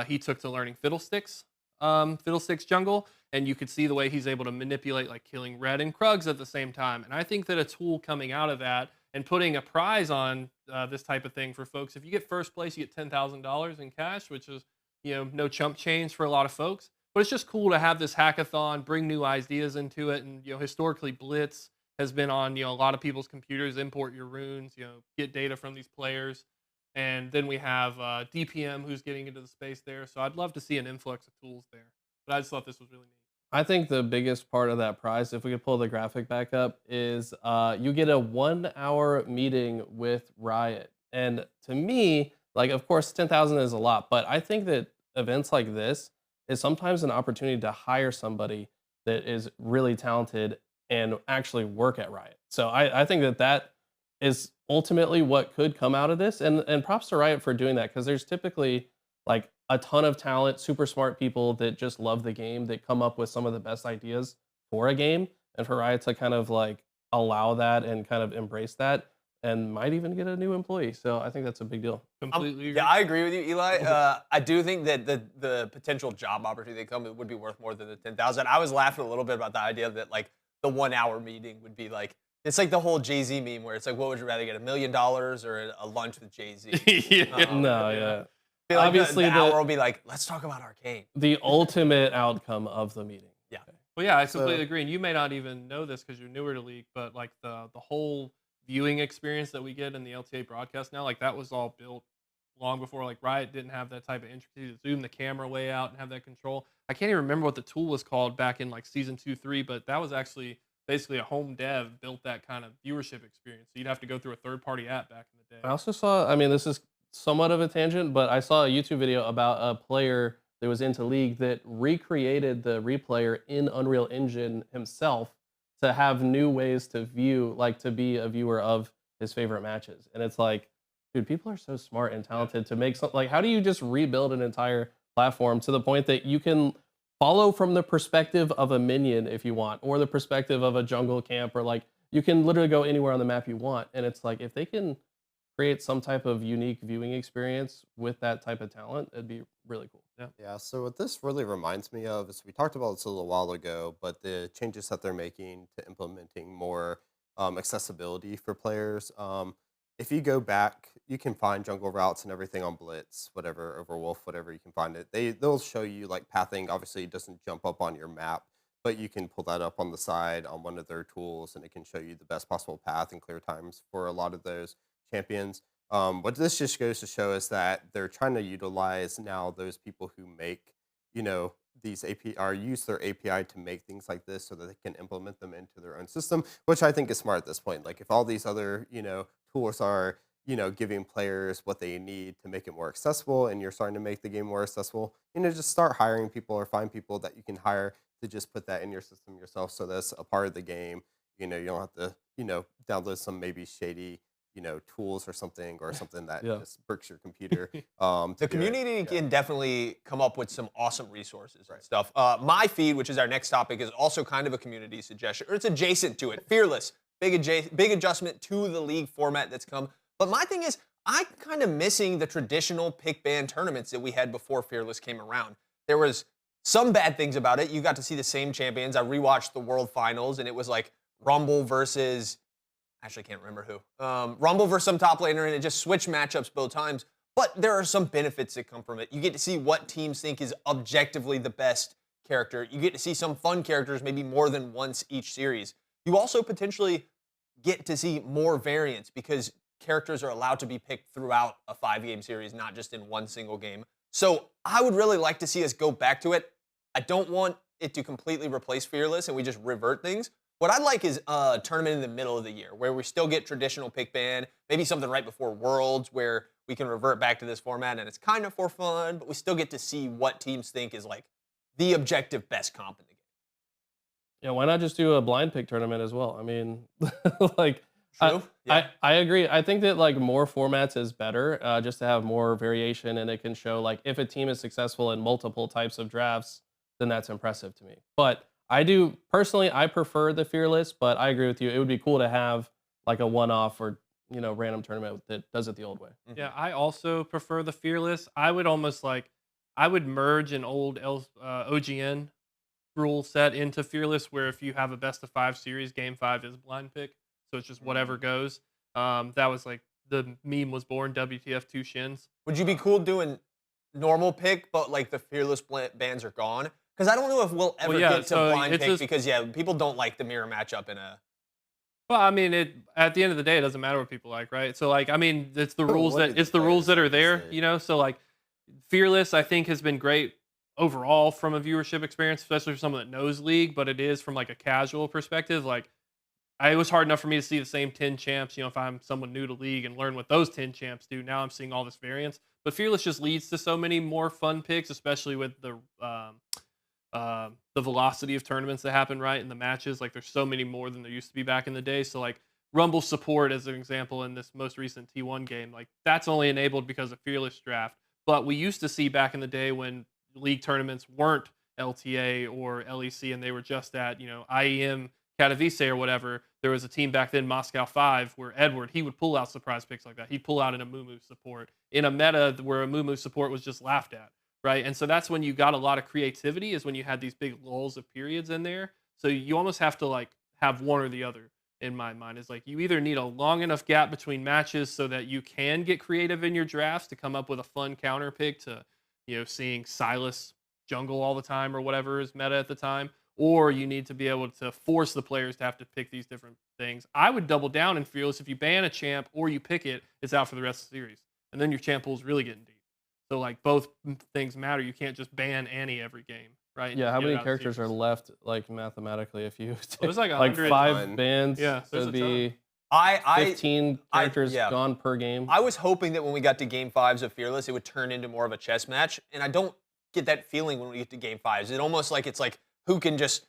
he took to learning Fiddlesticks jungle, and you could see the way he's able to manipulate like killing red and Krugs at the same time. And I think that a tool coming out of that and putting a prize on this type of thing for folks, if you get first place, you get $10,000 in cash, which is no chump change for a lot of folks. But it's just cool to have this hackathon, bring new ideas into it, and historically Blitz has been on a lot of people's computers. Import your runes, get data from these players, and then we have DPM who's getting into the space there. So I'd love to see an influx of tools there. But I just thought this was really neat. I think the biggest part of that prize, if we could pull the graphic back up, is you get a 1-hour meeting with Riot. And to me, like, of course, 10,000 is a lot, but I think that events like this is sometimes an opportunity to hire somebody that is really talented and actually work at Riot. So I think that that is ultimately what could come out of this. And props to Riot for doing that because there's typically like a ton of talent, super smart people that just love the game that come up with some of the best ideas for a game. And for Riot to kind of like allow that and kind of embrace that and might even get a new employee. So I think that's a big deal. Completely agree. Yeah, I agree with you, Eli. I do think that the potential job opportunity that come would be worth more than the 10,000. I was laughing a little bit about the idea that like the 1-hour meeting would be like it's like the whole Jay-Z meme where it's like, what would you rather get, $1 million or a lunch with Jay-Z? Yeah. Feel like Obviously, the hour will be like, let's talk about Arcane. The ultimate outcome of the meeting. Yeah. Well, yeah, I completely agree. And you may not even know this because you're newer to League, but like the whole viewing experience that we get in the LTA broadcast now, like that was all built long before like Riot didn't have that type of intricacy to zoom the camera way out and have that control. I can't even remember what the tool was called back in like season 2, 3, but that was actually basically a home dev built that kind of viewership experience. So you'd have to go through a third-party app back in the day. I also saw, I mean, this is somewhat of a tangent, but I saw a YouTube video about a player that was into League that recreated the replayer in Unreal Engine himself to have new ways to view, like to be a viewer of his favorite matches. And it's like, dude, people are so smart and talented to make something. Like, how do you just rebuild an entire platform to the point that you can follow from the perspective of a minion if you want, or the perspective of a jungle camp, or like you can literally go anywhere on the map you want. And it's like, if they can create some type of unique viewing experience with that type of talent, it'd be really cool. Yeah, so what this really reminds me of is we talked about this a little while ago, but the changes that they're making to implementing more accessibility for players. If you go back, you can find jungle routes and everything on Blitz, whatever, Overwolf, whatever you can find it. They'll show you like pathing. Obviously, it doesn't jump up on your map, but you can pull that up on the side on one of their tools, and it can show you the best possible path and clear times for a lot of those champions. What this just goes to show is that they're trying to utilize now those people who make, these API or use their API to make things like this so that they can implement them into their own system, which I think is smart at this point. Like if all these other, tools are, giving players what they need to make it more accessible and you're starting to make the game more accessible, just start hiring people or find people that you can hire to just put that in your system yourself so that's a part of the game. You don't have to, download some maybe shady tools or something that just bricks your computer. The community can definitely come up with some awesome resources and stuff. My feed, which is our next topic, is also kind of a community suggestion, or it's adjacent to it. Fearless, big adjustment to the League format that's come. But my thing is, I'm kind of missing the traditional pick ban tournaments that we had before Fearless came around. There was some bad things about it. You got to see the same champions. I rewatched the World Finals, and it was like Rumble versus... Actually, can't remember who. Rumble versus some top laner, and it just switched matchups both times. But there are some benefits that come from it. You get to see what teams think is objectively the best character. You get to see some fun characters maybe more than once each series. You also potentially get to see more variance because characters are allowed to be picked throughout a 5-game series, not just in one single game. So I would really like to see us go back to it. I don't want it to completely replace Fearless and we just revert things. What I'd like is a tournament in the middle of the year where we still get traditional pick ban, maybe something right before Worlds where we can revert back to this format and it's kind of for fun, but we still get to see what teams think is like the objective best comp in the game. Yeah, why not just do a blind pick tournament as well? I mean, like, True. I agree. I think that like more formats is better, just to have more variation, and it can show like if a team is successful in multiple types of drafts, then that's impressive to me. But I do personally, I prefer the fearless, but I agree with you. It would be cool to have like a one-off or random tournament that does it the old way. Yeah, I also prefer the fearless. I would almost like I would merge an old OGN rule set into fearless, where if you have a best of 5 series, game 5 is blind pick, so it's just whatever goes. That was like the meme was born. WTF two shins. Would you be cool doing normal pick, but like the fearless bans are gone? Because I don't know if we'll ever yeah, get to so blind it's pick just- because people don't like the mirror matchup in a. Well, I mean, at the end of the day, it doesn't matter what people like, right? So, like, I mean, it's the rules What that do it's the the rules players that are have to there, say? you know. So, like, fearless, I think, has been great overall from a viewership experience, especially for someone that knows League. But it is from like a casual perspective. Like, it was hard enough for me to see the same 10 champs. If I'm someone new to League and learn what those 10 champs do, now I'm seeing all this variance. But fearless just leads to so many more fun picks, especially with the velocity of tournaments that happen right in the matches. Like there's so many more than there used to be back in the day. So like Rumble support as an example in this most recent T1 game, like that's only enabled because of Fearless Draft. But we used to see back in the day when league tournaments weren't LTA or LEC and they were just at, IEM Katowice or whatever. There was a team back then, Moscow 5, where Edward, he would pull out surprise picks like that. He'd pull out an Amumu support in a meta where Amumu support was just laughed at. Right. And so that's when you got a lot of creativity, is when you had these big lulls of periods in there. So you almost have to like have one or the other, in my mind. Is like you either need a long enough gap between matches so that you can get creative in your drafts to come up with a fun counter pick to, seeing Silas jungle all the time or whatever is meta at the time. Or you need to be able to force the players to have to pick these different things. I would double down in Fearless. If you ban a champ or you pick it, it's out for the rest of the series. And then your champ pool's really getting deep. So like both things matter. You can't just ban Annie every game, right? Yeah, how Get it many out of characters are series. left, like mathematically, if you It was like like 100. 5 bans? Yeah, so there's it'd a ton. be I 15 characters yeah. gone per game. I was hoping that when we got to game 5s of Fearless, it would turn into more of a chess match, and I don't get that feeling when we get to game 5s. It almost like it's like who can just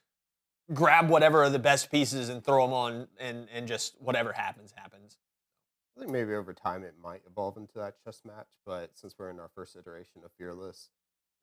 grab whatever are the best pieces and throw them on, and just whatever happens. I think maybe over time it might evolve into that chess match, but since we're in our first iteration of Fearless,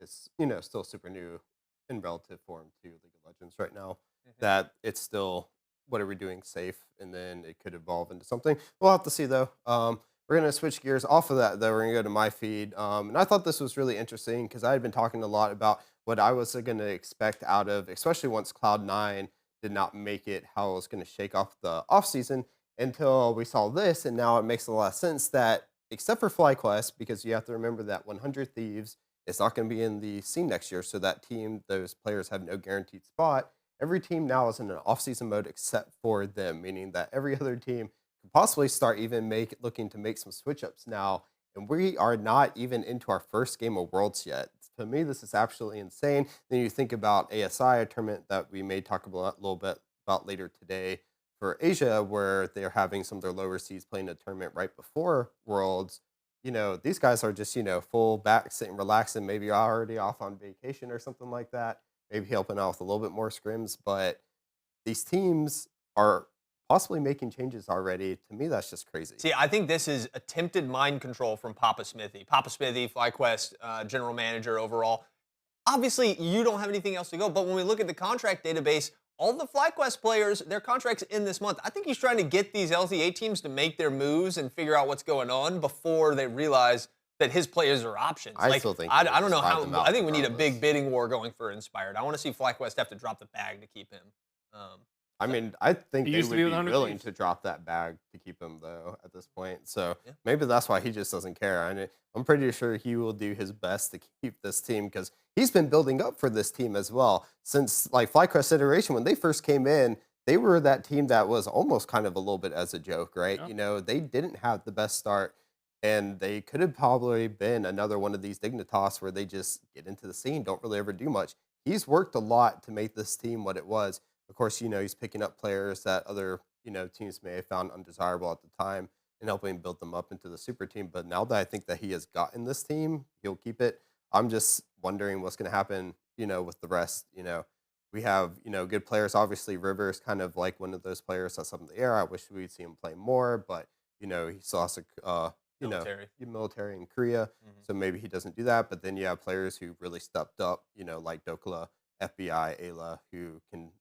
it's still super new in relative form to League of Legends right now. That it's still what are we doing safe, and then it could evolve into something. We'll have to see though. We're gonna switch gears off of that though. We're gonna go to my feed, and I thought this was really interesting because I had been talking a lot about what I was gonna expect out of, especially once Cloud9 did not make it, how it was gonna shake off the off season. Until we saw this, and now it makes a lot of sense that, except for FlyQuest, because you have to remember that 100 Thieves is not going to be in the scene next year, so that team, those players have no guaranteed spot. Every team now is in an off-season mode except for them, meaning that every other team could possibly start even looking to make some switch-ups now, and we are not even into our first game of Worlds yet. To me, this is absolutely insane. Then you think about ASI, a tournament that we may talk about a little bit about later today, for Asia, where they're having some of their lower seeds playing a tournament right before Worlds. These guys are just, full back, sitting, relaxing, maybe already off on vacation or something like that, maybe helping out with a little bit more scrims. But these teams are possibly making changes already. To me, that's just crazy. See, I think this is attempted mind control from Papa Smithy. Papa Smithy, FlyQuest general manager overall. Obviously, you don't have anything else to go, but when we look at the contract database, all the FlyQuest players, their contracts end this month. I think he's trying to get these LTA teams to make their moves and figure out what's going on before they realize that his players are options. I still think I they don't know just buy how. them out I think we need a regardless. big bidding war going for Inspired. I want to see FlyQuest have to drop the bag to keep him. I mean, I think He they used would to be be with 100 willing Thieves. to drop that bag to keep him, though, at this point. So Yeah. maybe that's why he just doesn't care. I'm pretty sure he will do his best to keep this team because he's been building up for this team as well. Since, like, FlyQuest Iteration, when they first came in, they were that team that was almost kind of a little bit as a joke, right? Yeah. They didn't have the best start, and they could have probably been another one of these Dignitas where they just get into the scene, don't really ever do much. He's worked a lot to make this team what it was. Of course, he's picking up players that other, teams may have found undesirable at the time. and helping build them up into the super team. But now that I think that he has gotten this team, he'll keep it. I'm just wondering what's going to happen, with the rest. We have, good players. Obviously, Rivers kind of like one of those players that's up in the air. I wish we'd see him play more, but he still has to, Military. military in Korea, Mhm. so maybe he doesn't do that. But then you have players who really stepped up, like Dokla, FBI, Ayla, who can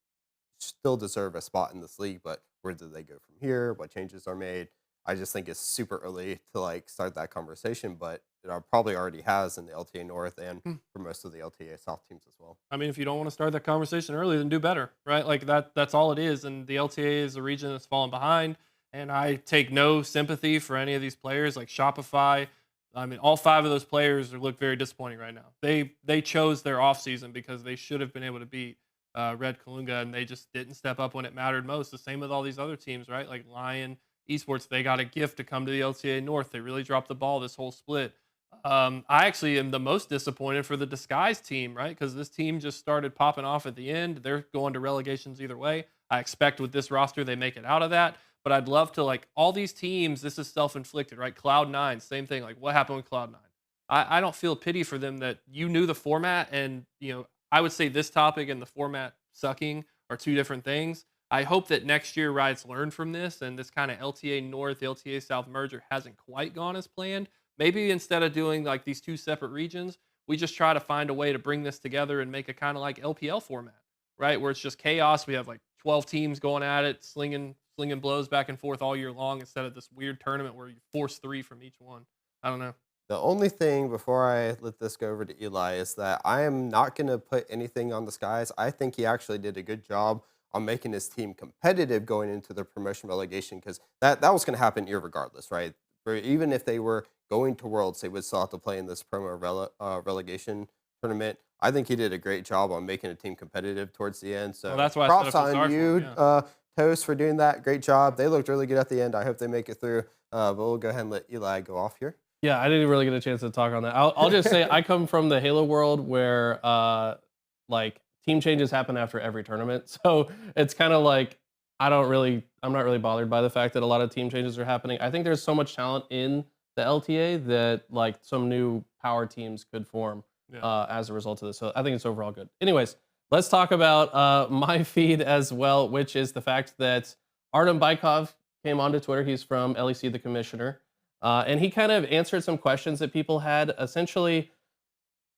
still deserve a spot in this league. But where do they go from here? What changes are made? I just think it's super early to like start that conversation, but it probably already has in the LTA North and Hmm. for most of the LTA South teams as well. I mean, if you don't want to start that conversation early, then do better, right? Like that's all it is. And the LTA is a region that's fallen behind. And I take no sympathy for any of these players like Shopify. I mean, all 5 of those players look very disappointing right now. They chose their offseason because they should have been able to beat Red Kalunga, and they just didn't step up when it mattered most. The same with all these other teams, right? Like Lion Esports, they got a gift to come to the LTA North. They really dropped the ball this whole split. I actually am the most disappointed for the Disguise team, right? Because this team just started popping off at the end. They're going to relegations either way. I expect with this roster they make it out of that. But I'd love to like all these teams. This is self-inflicted, right? Cloud9, same thing. Like what happened with Cloud9? I don't feel pity for them that you knew the format, and I would say this topic and the format sucking are 2 different things. I hope that next year Riot's learned from this, and this kind of LTA North, LTA South merger hasn't quite gone as planned. Maybe instead of doing like these 2 separate regions, we just try to find a way to bring this together and make a kind of like LPL format, right? Where it's just chaos. We have like 12 teams going at it, slinging blows back and forth all year long instead of this weird tournament where you force 3 from each one. I don't know. The only thing before I let this go over to Eli is that I am not going to put anything on the skies. I think he actually did a good job on making his team competitive going into the promotion relegation because that was going to happen irregardless, right? Even if they were going to Worlds, they would still have to play in this relegation tournament. I think he did a great job on making a team competitive towards the end. So Well, that's why I props set up the on start for you, him, yeah. Toast, for doing that. Great job. They looked really good at the end. I hope they make it through. But we'll go ahead and let Eli go off here. Yeah, I didn't really get a chance to talk on that. I'll just say I come from the Halo world where like team changes happen after every tournament. So it's kind of like I'm not really bothered by the fact that a lot of team changes are happening. I think there's so much talent in the LTA that like some new power teams could form Yeah. as a result of this. So I think it's overall good. Anyways, let's talk about my feed as well, which is the fact that Artem Bykov came onto Twitter. He's from LEC, the commissioner. And he kind of answered some questions that people had. Essentially,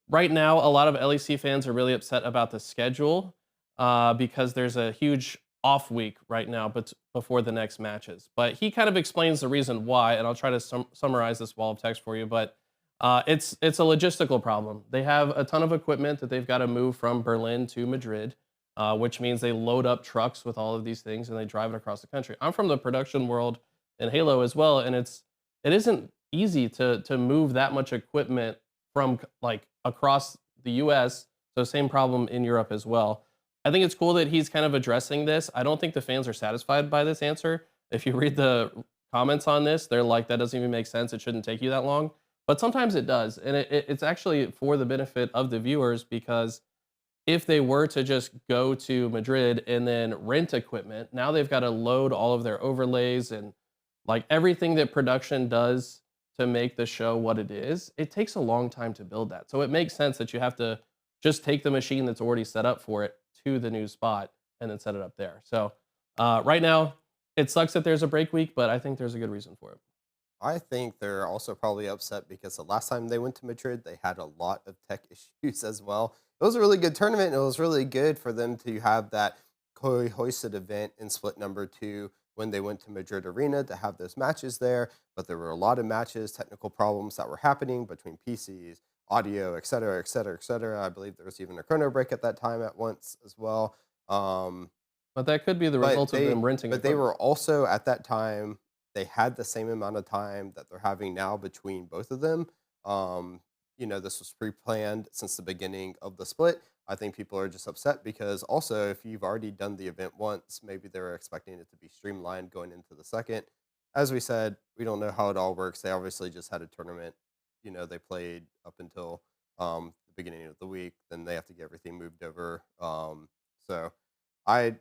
right now, a lot of LEC fans are really upset about the schedule because there's a huge off week right now but before the next matches. But he kind of explains the reason why, and I'll try to summarize this wall of text for you. But it's a logistical problem. They have a ton of equipment that they've got to move from Berlin to Madrid, which means they load up trucks with all of these things and they drive it across the country. I'm from the production world in Halo as well, and it isn't easy to move that much equipment from like across the US. So same problem in Europe as well. I think it's cool that he's kind of addressing this. I don't think the fans are satisfied by this answer. If you read the comments on this, they're like, that doesn't even make sense. It shouldn't take you that long. But sometimes it does. And it's actually for the benefit of the viewers because if they were to just go to Madrid and then rent equipment, now they've got to load all of their overlays and like everything that production does to make the show what it is. It takes a long time to build that. So it makes sense that you have to just take the machine that's already set up for it to the new spot and then set it up there. So right now, it sucks that there's a break week, but I think there's a good reason for it. I think they're also probably upset because the last time they went to Madrid, they had a lot of tech issues as well. It was a really good tournament. And it was really good for them to have that hoisted event in split number 2 when they went to Madrid Arena to have those matches there. But there were a lot of matches, technical problems that were happening between PCs, audio, et cetera, et cetera, et cetera. I believe there was even a chrono break at that time at once as well. But that could be the But result of them renting but they equipment. were also at that time, they had the same amount of time that they're having now between both of them. Um, this was pre-planned since the beginning of the split. I think people are just upset because also if you've already done the event once, maybe they were expecting it to be streamlined going into the second. As we said, we don't know how it all works. They obviously just had a tournament. They played up until the beginning of the week. Then they have to get everything moved over. So I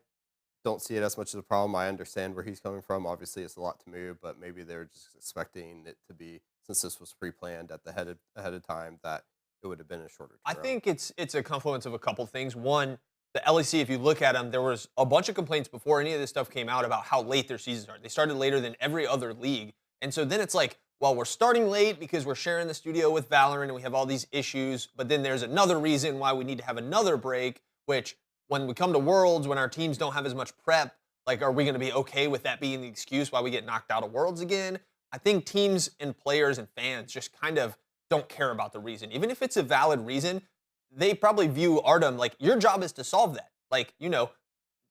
don't see it as much as a problem. I understand where he's coming from. Obviously, it's a lot to move, but maybe they're just expecting it to be, since this was pre-planned at the ahead of time, that it would have been a shorter I turnaround. think it's a confluence of a couple things. One, the LEC, if you look at them, there was a bunch of complaints before any of this stuff came out about how late their seasons are. They started later than every other league. And so then it's like, well, we're starting late because we're sharing the studio with Valorant and we have all these issues. But then there's another reason why we need to have another break, which when we come to Worlds, when our teams don't have as much prep, like, are we going to be okay with that being the excuse why we get knocked out of Worlds again? I think teams and players and fans just kind of don't care about the reason. Even if it's a valid reason, they probably view Artem like, your job is to solve that. Like,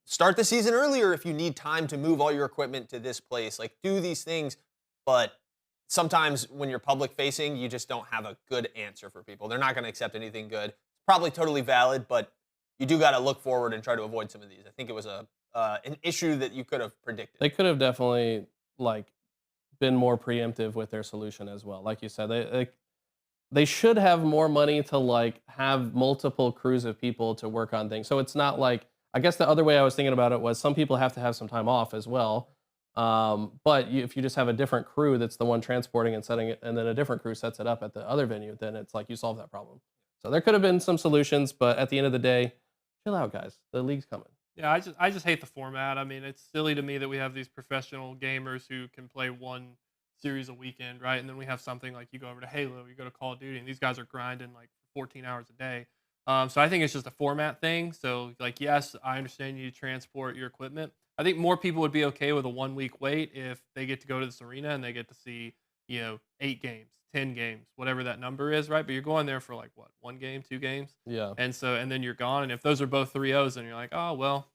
start the season earlier if you need time to move all your equipment to this place. Like, do these things. But sometimes when you're public facing, you just don't have a good answer for people. They're not going to accept anything good. It's probably totally valid, but you do got to look forward and try to avoid some of these. I think it was an issue that you could have predicted. They could have definitely been more preemptive with their solution as well. Like you said, they should have more money to have multiple crews of people to work on things. So it's not like, I guess the other way I was thinking about it was some people have to have some time off as well. But if you just have a different crew that's the one transporting and setting it, and then a different crew sets it up at the other venue, then it's like you solve that problem. So there could have been some solutions, but at the end of the day, chill out, guys. The league's coming. Yeah, I just hate the format. I mean, it's silly to me that we have these professional gamers who can play one series a weekend, right? And then we have something like you go over to Halo, you go to Call of Duty, and these guys are grinding like 14 hours a day. So I think it's just a format thing. So yes, I understand you need to transport your equipment. I think more people would be okay with a 1 week wait if they get to go to this arena and they get to see 8 games, 10 games, whatever that number is, right? But you're going there for what, 1 game, 2 games? Yeah. And then you're gone. And if those are both 3-0s, then you're like, oh, well,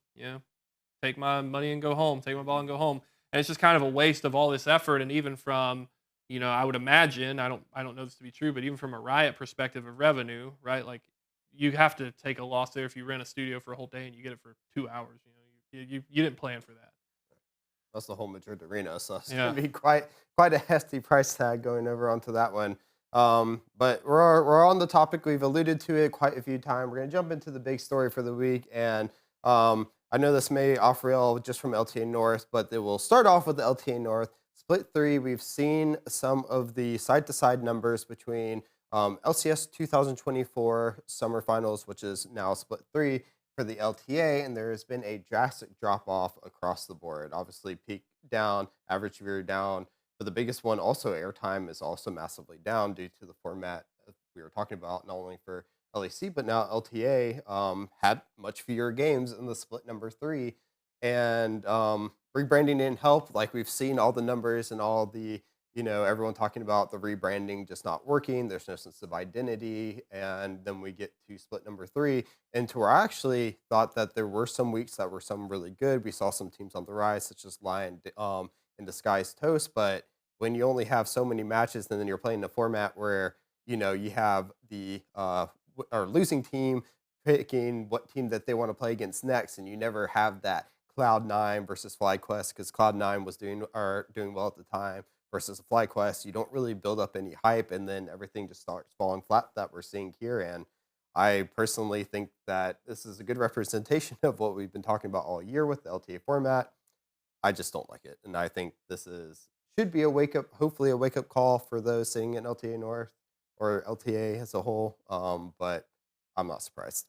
take my money and go home, take my ball and go home. And it's just kind of a waste of all this effort. And even from, I would imagine, I don't know this to be true, but even from a Riot perspective of revenue, right? Like, you have to take a loss there if you rent a studio for a whole day and you get it for 2 hours. You didn't plan for that. That's the whole Madrid arena, so it's Yeah. going to be quite a hefty price tag going over onto that one. But we're on the topic. We've alluded to it quite a few times. We're going to jump into the big story for the week, and I know this may off rail just from LTA North, but it will start off with the LTA North split 3. We've seen some of the side-to-side numbers between LCS 2024 Summer Finals, which is now split 3 for the LTA, and there has been a drastic drop-off across the board. Obviously, peak down, average viewer down, but the biggest one, also airtime, is also massively down due to the format we were talking about, not only for LEC, but now LTA had much fewer games in the split number 3, and rebranding didn't help. Like, we've seen all the numbers and all the, everyone talking about the rebranding just not working. There's no sense of identity, and then we get to split number 3, and to where I actually thought that there were some weeks that were some really good. We saw some teams on the rise, such as Lion and Disguise Toast, but when you only have so many matches, and then you're playing a format where you have the or losing team picking what team that they want to play against next, and you never have that Cloud9 versus FlyQuest, because Cloud9 was doing well at the time versus FlyQuest. You don't really build up any hype, and then everything just starts falling flat that we're seeing here. And I personally think that this is a good representation of what we've been talking about all year with the LTA format. I just don't like it, and I think this should be hopefully a wake up call for those sitting in LTA North or LTA as a whole. But I'm not surprised.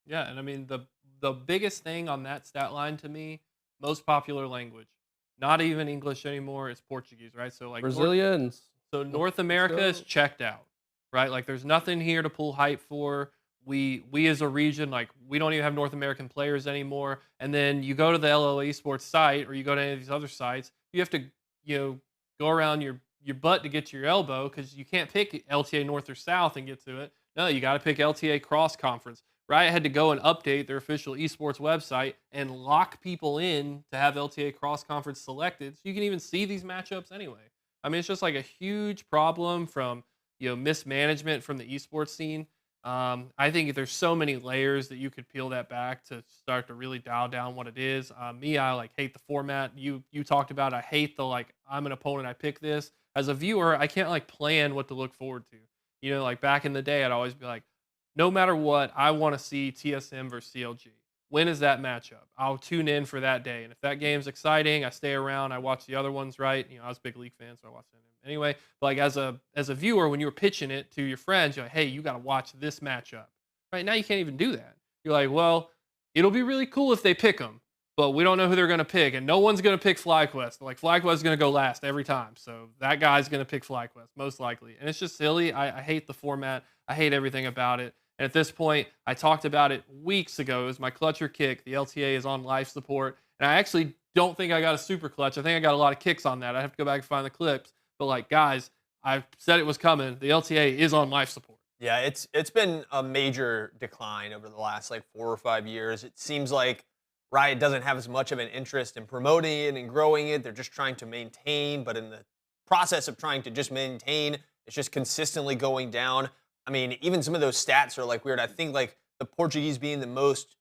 Yeah, and I mean the biggest thing on that stat line to me, most popular language, not even English anymore, it's Portuguese, right? So Brazilians. North America is checked out, right? Like, there's nothing here to pull hype for. We as a region, we don't even have North American players anymore. And then you go to the LLA Esports site, or you go to any of these other sites, you have to go around your butt to get to your elbow, because you can't pick LTA North or South and get to it. No, you got to pick LTA Cross Conference. Riot had to go and update their official esports website and lock people in to have LTA Cross Conference selected, so you can even see these matchups anyway. I mean, it's just like a huge problem from mismanagement from the esports scene. I think there's so many layers that you could peel that back to start to really dial down what it is. I hate the format. You talked about, I hate the I'm an opponent, I pick this. As a viewer, I can't plan what to look forward to. Back in the day, I'd always be like, no matter what, I want to see TSM versus CLG. when is that matchup? I'll tune in for that day. And if that game's exciting, I stay around. I watch the other ones, right? I was a big league fan, so I watched it anyway. But like as a viewer, when you were pitching it to your friends, you're like, hey, you got to watch this matchup. Right now, you can't even do that. You're like, well, it'll be really cool if they pick them, but we don't know who they're going to pick, and no one's going to pick FlyQuest. Like FlyQuest is going to go last every time, so that guy's going to pick FlyQuest most likely, and it's just silly. I hate the format. I hate everything about it. And at this point, I talked about it weeks ago. It was my clutch or kick. The LTA is on life support, and I actually don't think I got a super clutch. I think I got a lot of kicks on that. I have to go back and find the clips. But like, guys, I said it was coming. The LTA is on life support. Yeah, it's been a major decline over the last like 4 or 5 years. It seems like Riot doesn't have as much of an interest in promoting it and growing it. They're just trying to maintain, but in the process of trying to just maintain, it's just consistently going down. I mean, even some of those stats are like weird. I think like the Portuguese being the most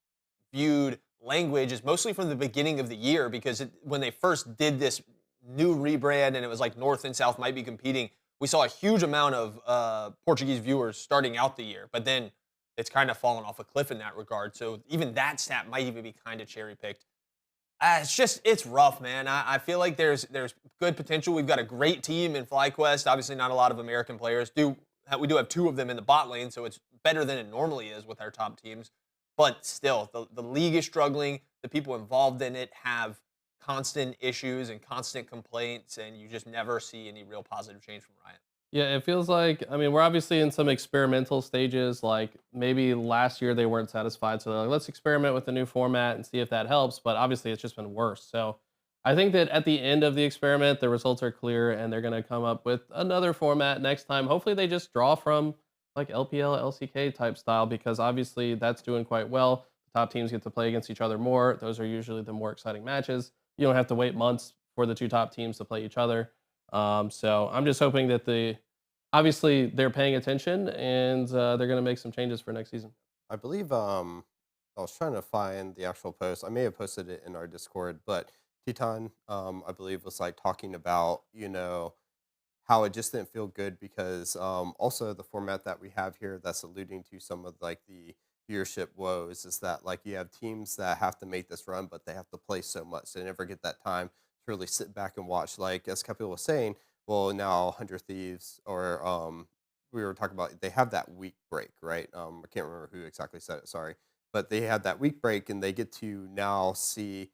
viewed language is mostly from the beginning of the year because when they first did this new rebrand and it was like North and South might be competing, we saw a huge amount of Portuguese viewers starting out the year, but then it's kind of fallen off a cliff in that regard. So even that stat might even be kind of cherry picked. It's rough, man. I feel like there's good potential. We've got a great team in FlyQuest. Obviously, not a lot of American players. We do have 2 of them in the bot lane, so it's better than it normally is with our top teams. But still, the league is struggling. The people involved in it have constant issues and constant complaints, and you just never see any real positive change from Riot. Yeah, it feels like, I mean, we're obviously in some experimental stages. Like maybe last year they weren't satisfied. So they're like, let's experiment with the new format and see if that helps. But obviously it's just been worse. So I think that at the end of the experiment, the results are clear and they're going to come up with another format next time. Hopefully they just draw from like LPL, LCK type style, because obviously that's doing quite well. The top teams get to play against each other more. Those are usually the more exciting matches. You don't have to wait months for the 2 top teams to play each other. So I'm just hoping that obviously they're paying attention and they're going to make some changes for next season. I believe I was trying to find the actual post. I may have posted it in our Discord, but Teton, I believe, was like talking about, how it just didn't feel good because also the format that we have here that's alluding to some of like the viewership woes is that like you have teams that have to make this run, but they have to play so much. They never get that time to really sit back and watch. Like as Kepley was saying, well, now 100 Thieves or we were talking about, they have that week break, right? I can't remember who exactly said it, sorry. But they had that week break and they get to now see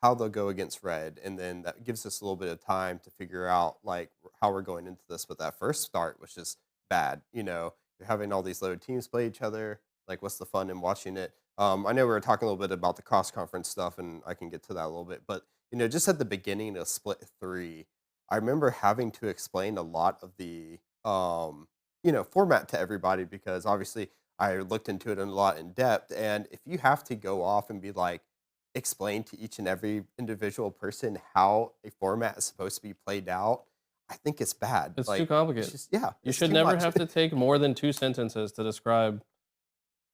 how they'll go against Red. And then that gives us a little bit of time to figure out like how we're going into this. But that first start was just bad. You're having all these loaded teams play each other. Like, what's the fun in watching it? I know we were talking a little bit about the cross-conference stuff, and I can get to that a little bit. But, just at the beginning of Split 3, I remember having to explain a lot of the, format to everybody because obviously I looked into it a lot in depth. And if you have to go off and be like, explain to each and every individual person how a format is supposed to be played out, I think it's bad. It's like, too complicated. You should never have to take more than 2 sentences to describe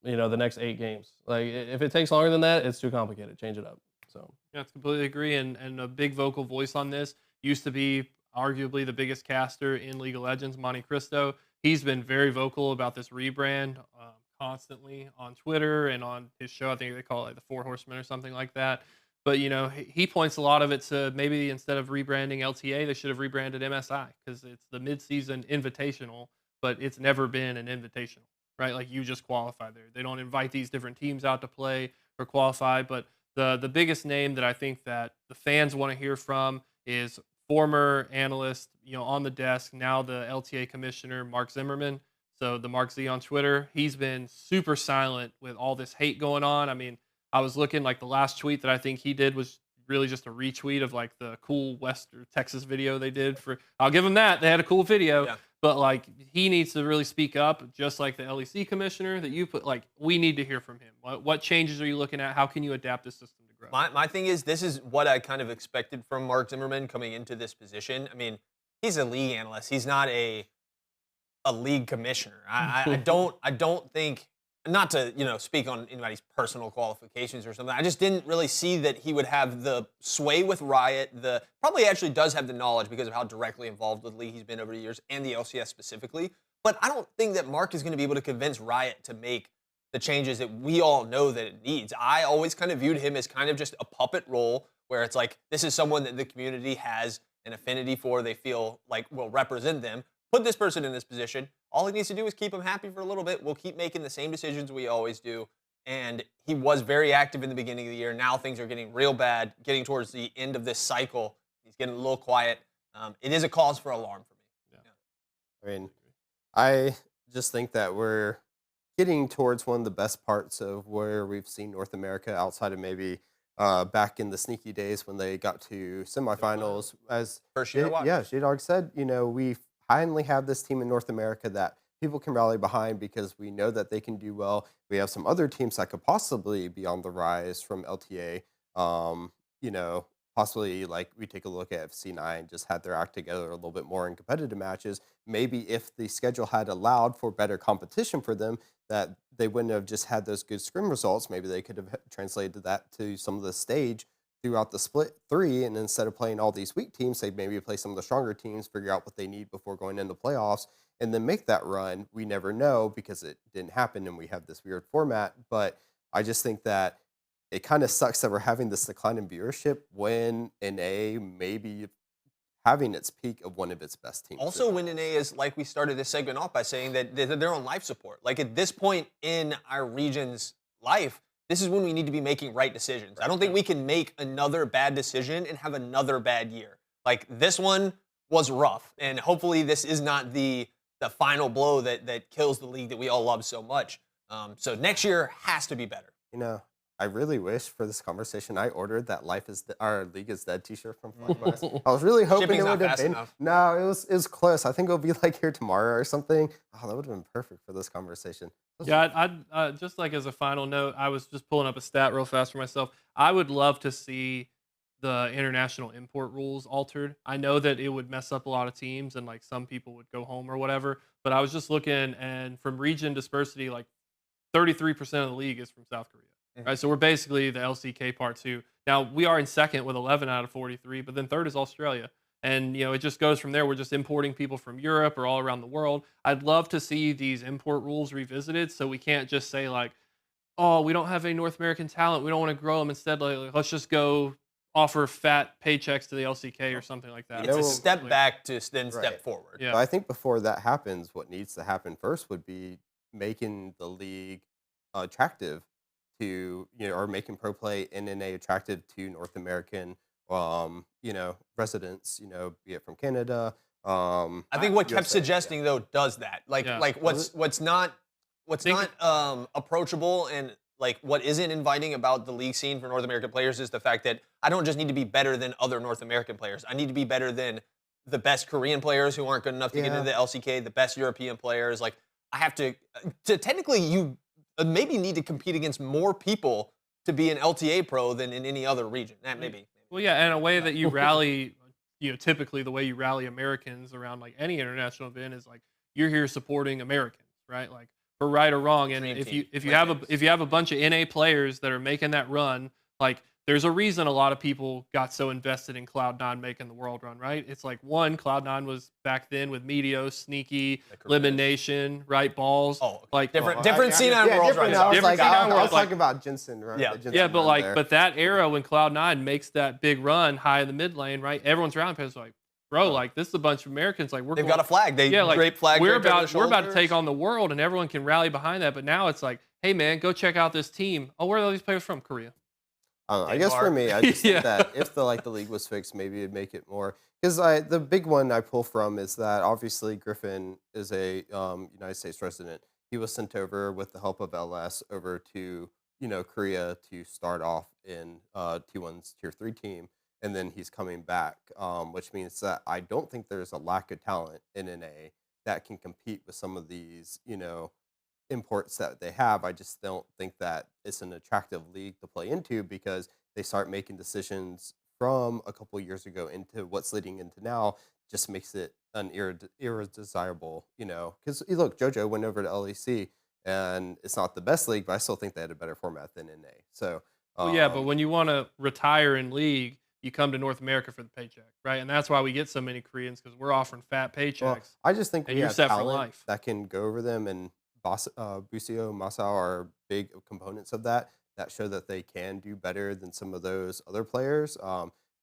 the next 8 games. Like if it takes longer than that, it's too complicated. Change it up. So yeah, I completely agree. And a big vocal voice on this used to be arguably the biggest caster in League of Legends, Monte Cristo. He's been very vocal about this rebrand constantly on Twitter and on his show. I think they call it like the 4 Horsemen or something like that. But he points a lot of it to maybe instead of rebranding LTA, they should have rebranded MSI because it's the mid-season invitational, but it's never been an invitational. Right, like you just qualify there. They don't invite these different teams out to play or qualify. But the biggest name that I think that the fans want to hear from is former analyst, on the desk, now the LTA commissioner, Mark Zimmerman. So the Mark Z on Twitter, he's been super silent with all this hate going on. I mean, I was looking like the last tweet that I think he did was really just a retweet of like the cool West or Texas video they did for. I'll give them that. They had a cool video. Yeah. But like he needs to really speak up, just like the LEC commissioner that you put. Like we need to hear from him. What changes are you looking at? How can you adapt the system to grow? My thing is, this is what I kind of expected from Mark Zimmerman coming into this position. I mean, he's a league analyst. He's not a league commissioner. I don't think. Not to speak on anybody's personal qualifications or something. I just didn't really see that he would have the sway with Riot. Probably actually does have the knowledge because of how directly involved with the league he's been over the years and the LCS specifically. But I don't think that Mark is going to be able to convince Riot to make the changes that we all know that it needs. I always kind of viewed him as kind of just a puppet role where it's like, this is someone that the community has an affinity for, they feel like will represent them. Put this person in this position. All he needs to do is keep him happy for a little bit. We'll keep making the same decisions we always do. And he was very active in the beginning of the year. Now things are getting real bad, getting towards the end of this cycle. He's getting a little quiet. It is a cause for alarm for me. I mean, I just think that we're getting towards one of the best parts of where we've seen North America outside of maybe back in the sneaky days when they got to semifinals. As First year to watch. yeah, J-Dog said, we finally have this team in North America that people can rally behind because we know that they can do well. We have some other teams that could possibly be on the rise from LTA. Possibly like we take a look at FC9, just had their act together a little bit more in competitive matches. Maybe if the schedule had allowed for better competition for them, that they wouldn't have just had those good scrim results. Maybe they could have translated that to some of the stage throughout the split 3, and instead of playing all these weak teams, they maybe play some of the stronger teams, figure out what they need before going into playoffs, and then make that run. We never know because it didn't happen, and we have this weird format. But I just think that it kind of sucks that we're having this decline in viewership when NA may be having its peak of one of its best teams. Also, when NA is, like we started this segment off by saying, that they're on life support. Like at this point in our region's life, this is when we need to be making right decisions. I don't think we can make another bad decision and have another bad year. Like this one was rough, and hopefully this is not the final blow that kills the league that we all love so much. So next year has to be better. I really wish for this conversation I ordered that our league is dead t-shirt from Flying West. I was really hoping Shipping's it not would have fast been. enough. No, it was close. I think it'll be like here tomorrow or something. Oh, that would have been perfect for this conversation. Yeah, I'd just like as a final note, I was just pulling up a stat real fast for myself. I would love to see the international import rules altered. I know that it would mess up a lot of teams and like some people would go home or whatever, but I was just looking, and from region dispersity, like 33% of the league is from South Korea. Right, so we're basically the LCK part 2. Now we are in second with 11 out of 43, but then third is Australia, and it just goes from there. We're just importing people from Europe or all around the world. I'd love to see these import rules revisited, so we can't just say like, oh, we don't have any North American talent, we don't want to grow them. Instead, like let's just go offer fat paychecks to the LCK or something like that. It's a step back to then step Right. forward. Yeah. But I think before that happens, what needs to happen first would be making the league attractive to, or making pro play in NA attractive to North American, residents, be it from Canada. I think what kept USA, suggesting though does that. Like Yeah. like what's not approachable and like what isn't inviting about the league scene for North American players is the fact that I don't just need to be better than other North American players. I need to be better than the best Korean players who aren't good enough to get into the LCK, the best European players. Like I have to technically you maybe need to compete against more people to be an LTA pro than in any other region. Maybe. Well, yeah, and a way that you rally, typically the way you rally Americans around like any international event is like you're here supporting Americans, right? Like for right or wrong. And Dream if team. you have a bunch of NA players that are making that run, like there's a reason a lot of people got so invested in Cloud9 making the world run, right? It's like one, Cloud9 was back then with Meteos, Sneaky, Lemon Nation, right balls. Oh, okay. like different scene on Worlds right now. I was Different like, scene I on was Worlds, talking about Jensen, right? Yeah. The Jensen Yeah, but run like, there. but that era when Cloud9 makes that big run high in the mid lane, right? Everyone's around him, like, bro, like this is a bunch of Americans, like They've got a flag. They drape flag. we're draped over about to shoulders. take on the world, and everyone can rally behind that. But now it's like, hey man, go check out this team. Oh, where are all these players from? Korea. I guess for me, I just think that if the league was fixed, maybe it'd make it more. Because the big one I pull from is that obviously Griffin is a United States resident. He was sent over with the help of LS over to Korea to start off in T1's Tier 3 team, and then he's coming back, which means that I don't think there's a lack of talent in NA that can compete with some of these imports that they have. I just don't think that it's an attractive league to play into because they start making decisions from a couple of years ago into what's leading into now. Just makes it an irresistable, because look, JoJo went over to LEC and it's not the best league, but I still think they had a better format than NA. So Well, yeah, but when you want to retire in league, you come to North America for the paycheck, right? And that's why we get so many Koreans, because we're offering fat paychecks. I just think and we you're have set for talent life. that can go over them and Busio, Masao are big components of that show that they can do better than some of those other players.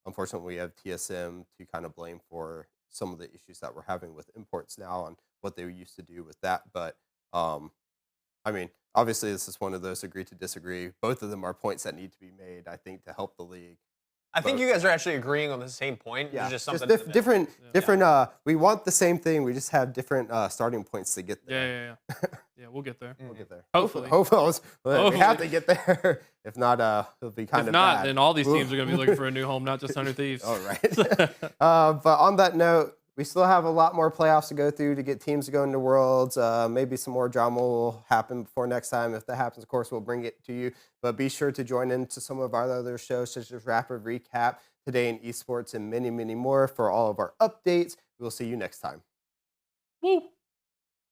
Unfortunately, we have TSM to kind of blame for some of the issues that we're having with imports now and what they used to do with that. But I mean, obviously, this is one of those agree to disagree. Both of them are points that need to be made, I think, to help the league. I think you guys are actually agreeing on the same point. Yeah, There's just just something in the middle. different. We want the same thing. We just have different starting points to get there. Yeah, we'll get there. We'll get there. Hopefully. We have to get there. If not, it'll be kind If of not, bad. then all these teams are going to be looking for a new home, not just Under Thieves. All right. But on that note, we still have a lot more playoffs to go through to get teams to go into Worlds. Maybe some more drama will happen before next time. If that happens, of course, we'll bring it to you. But be sure to join into some of our other shows, such as Rapid Recap, Today in Esports, and many, many more for all of our updates. We'll see you next time. Woo!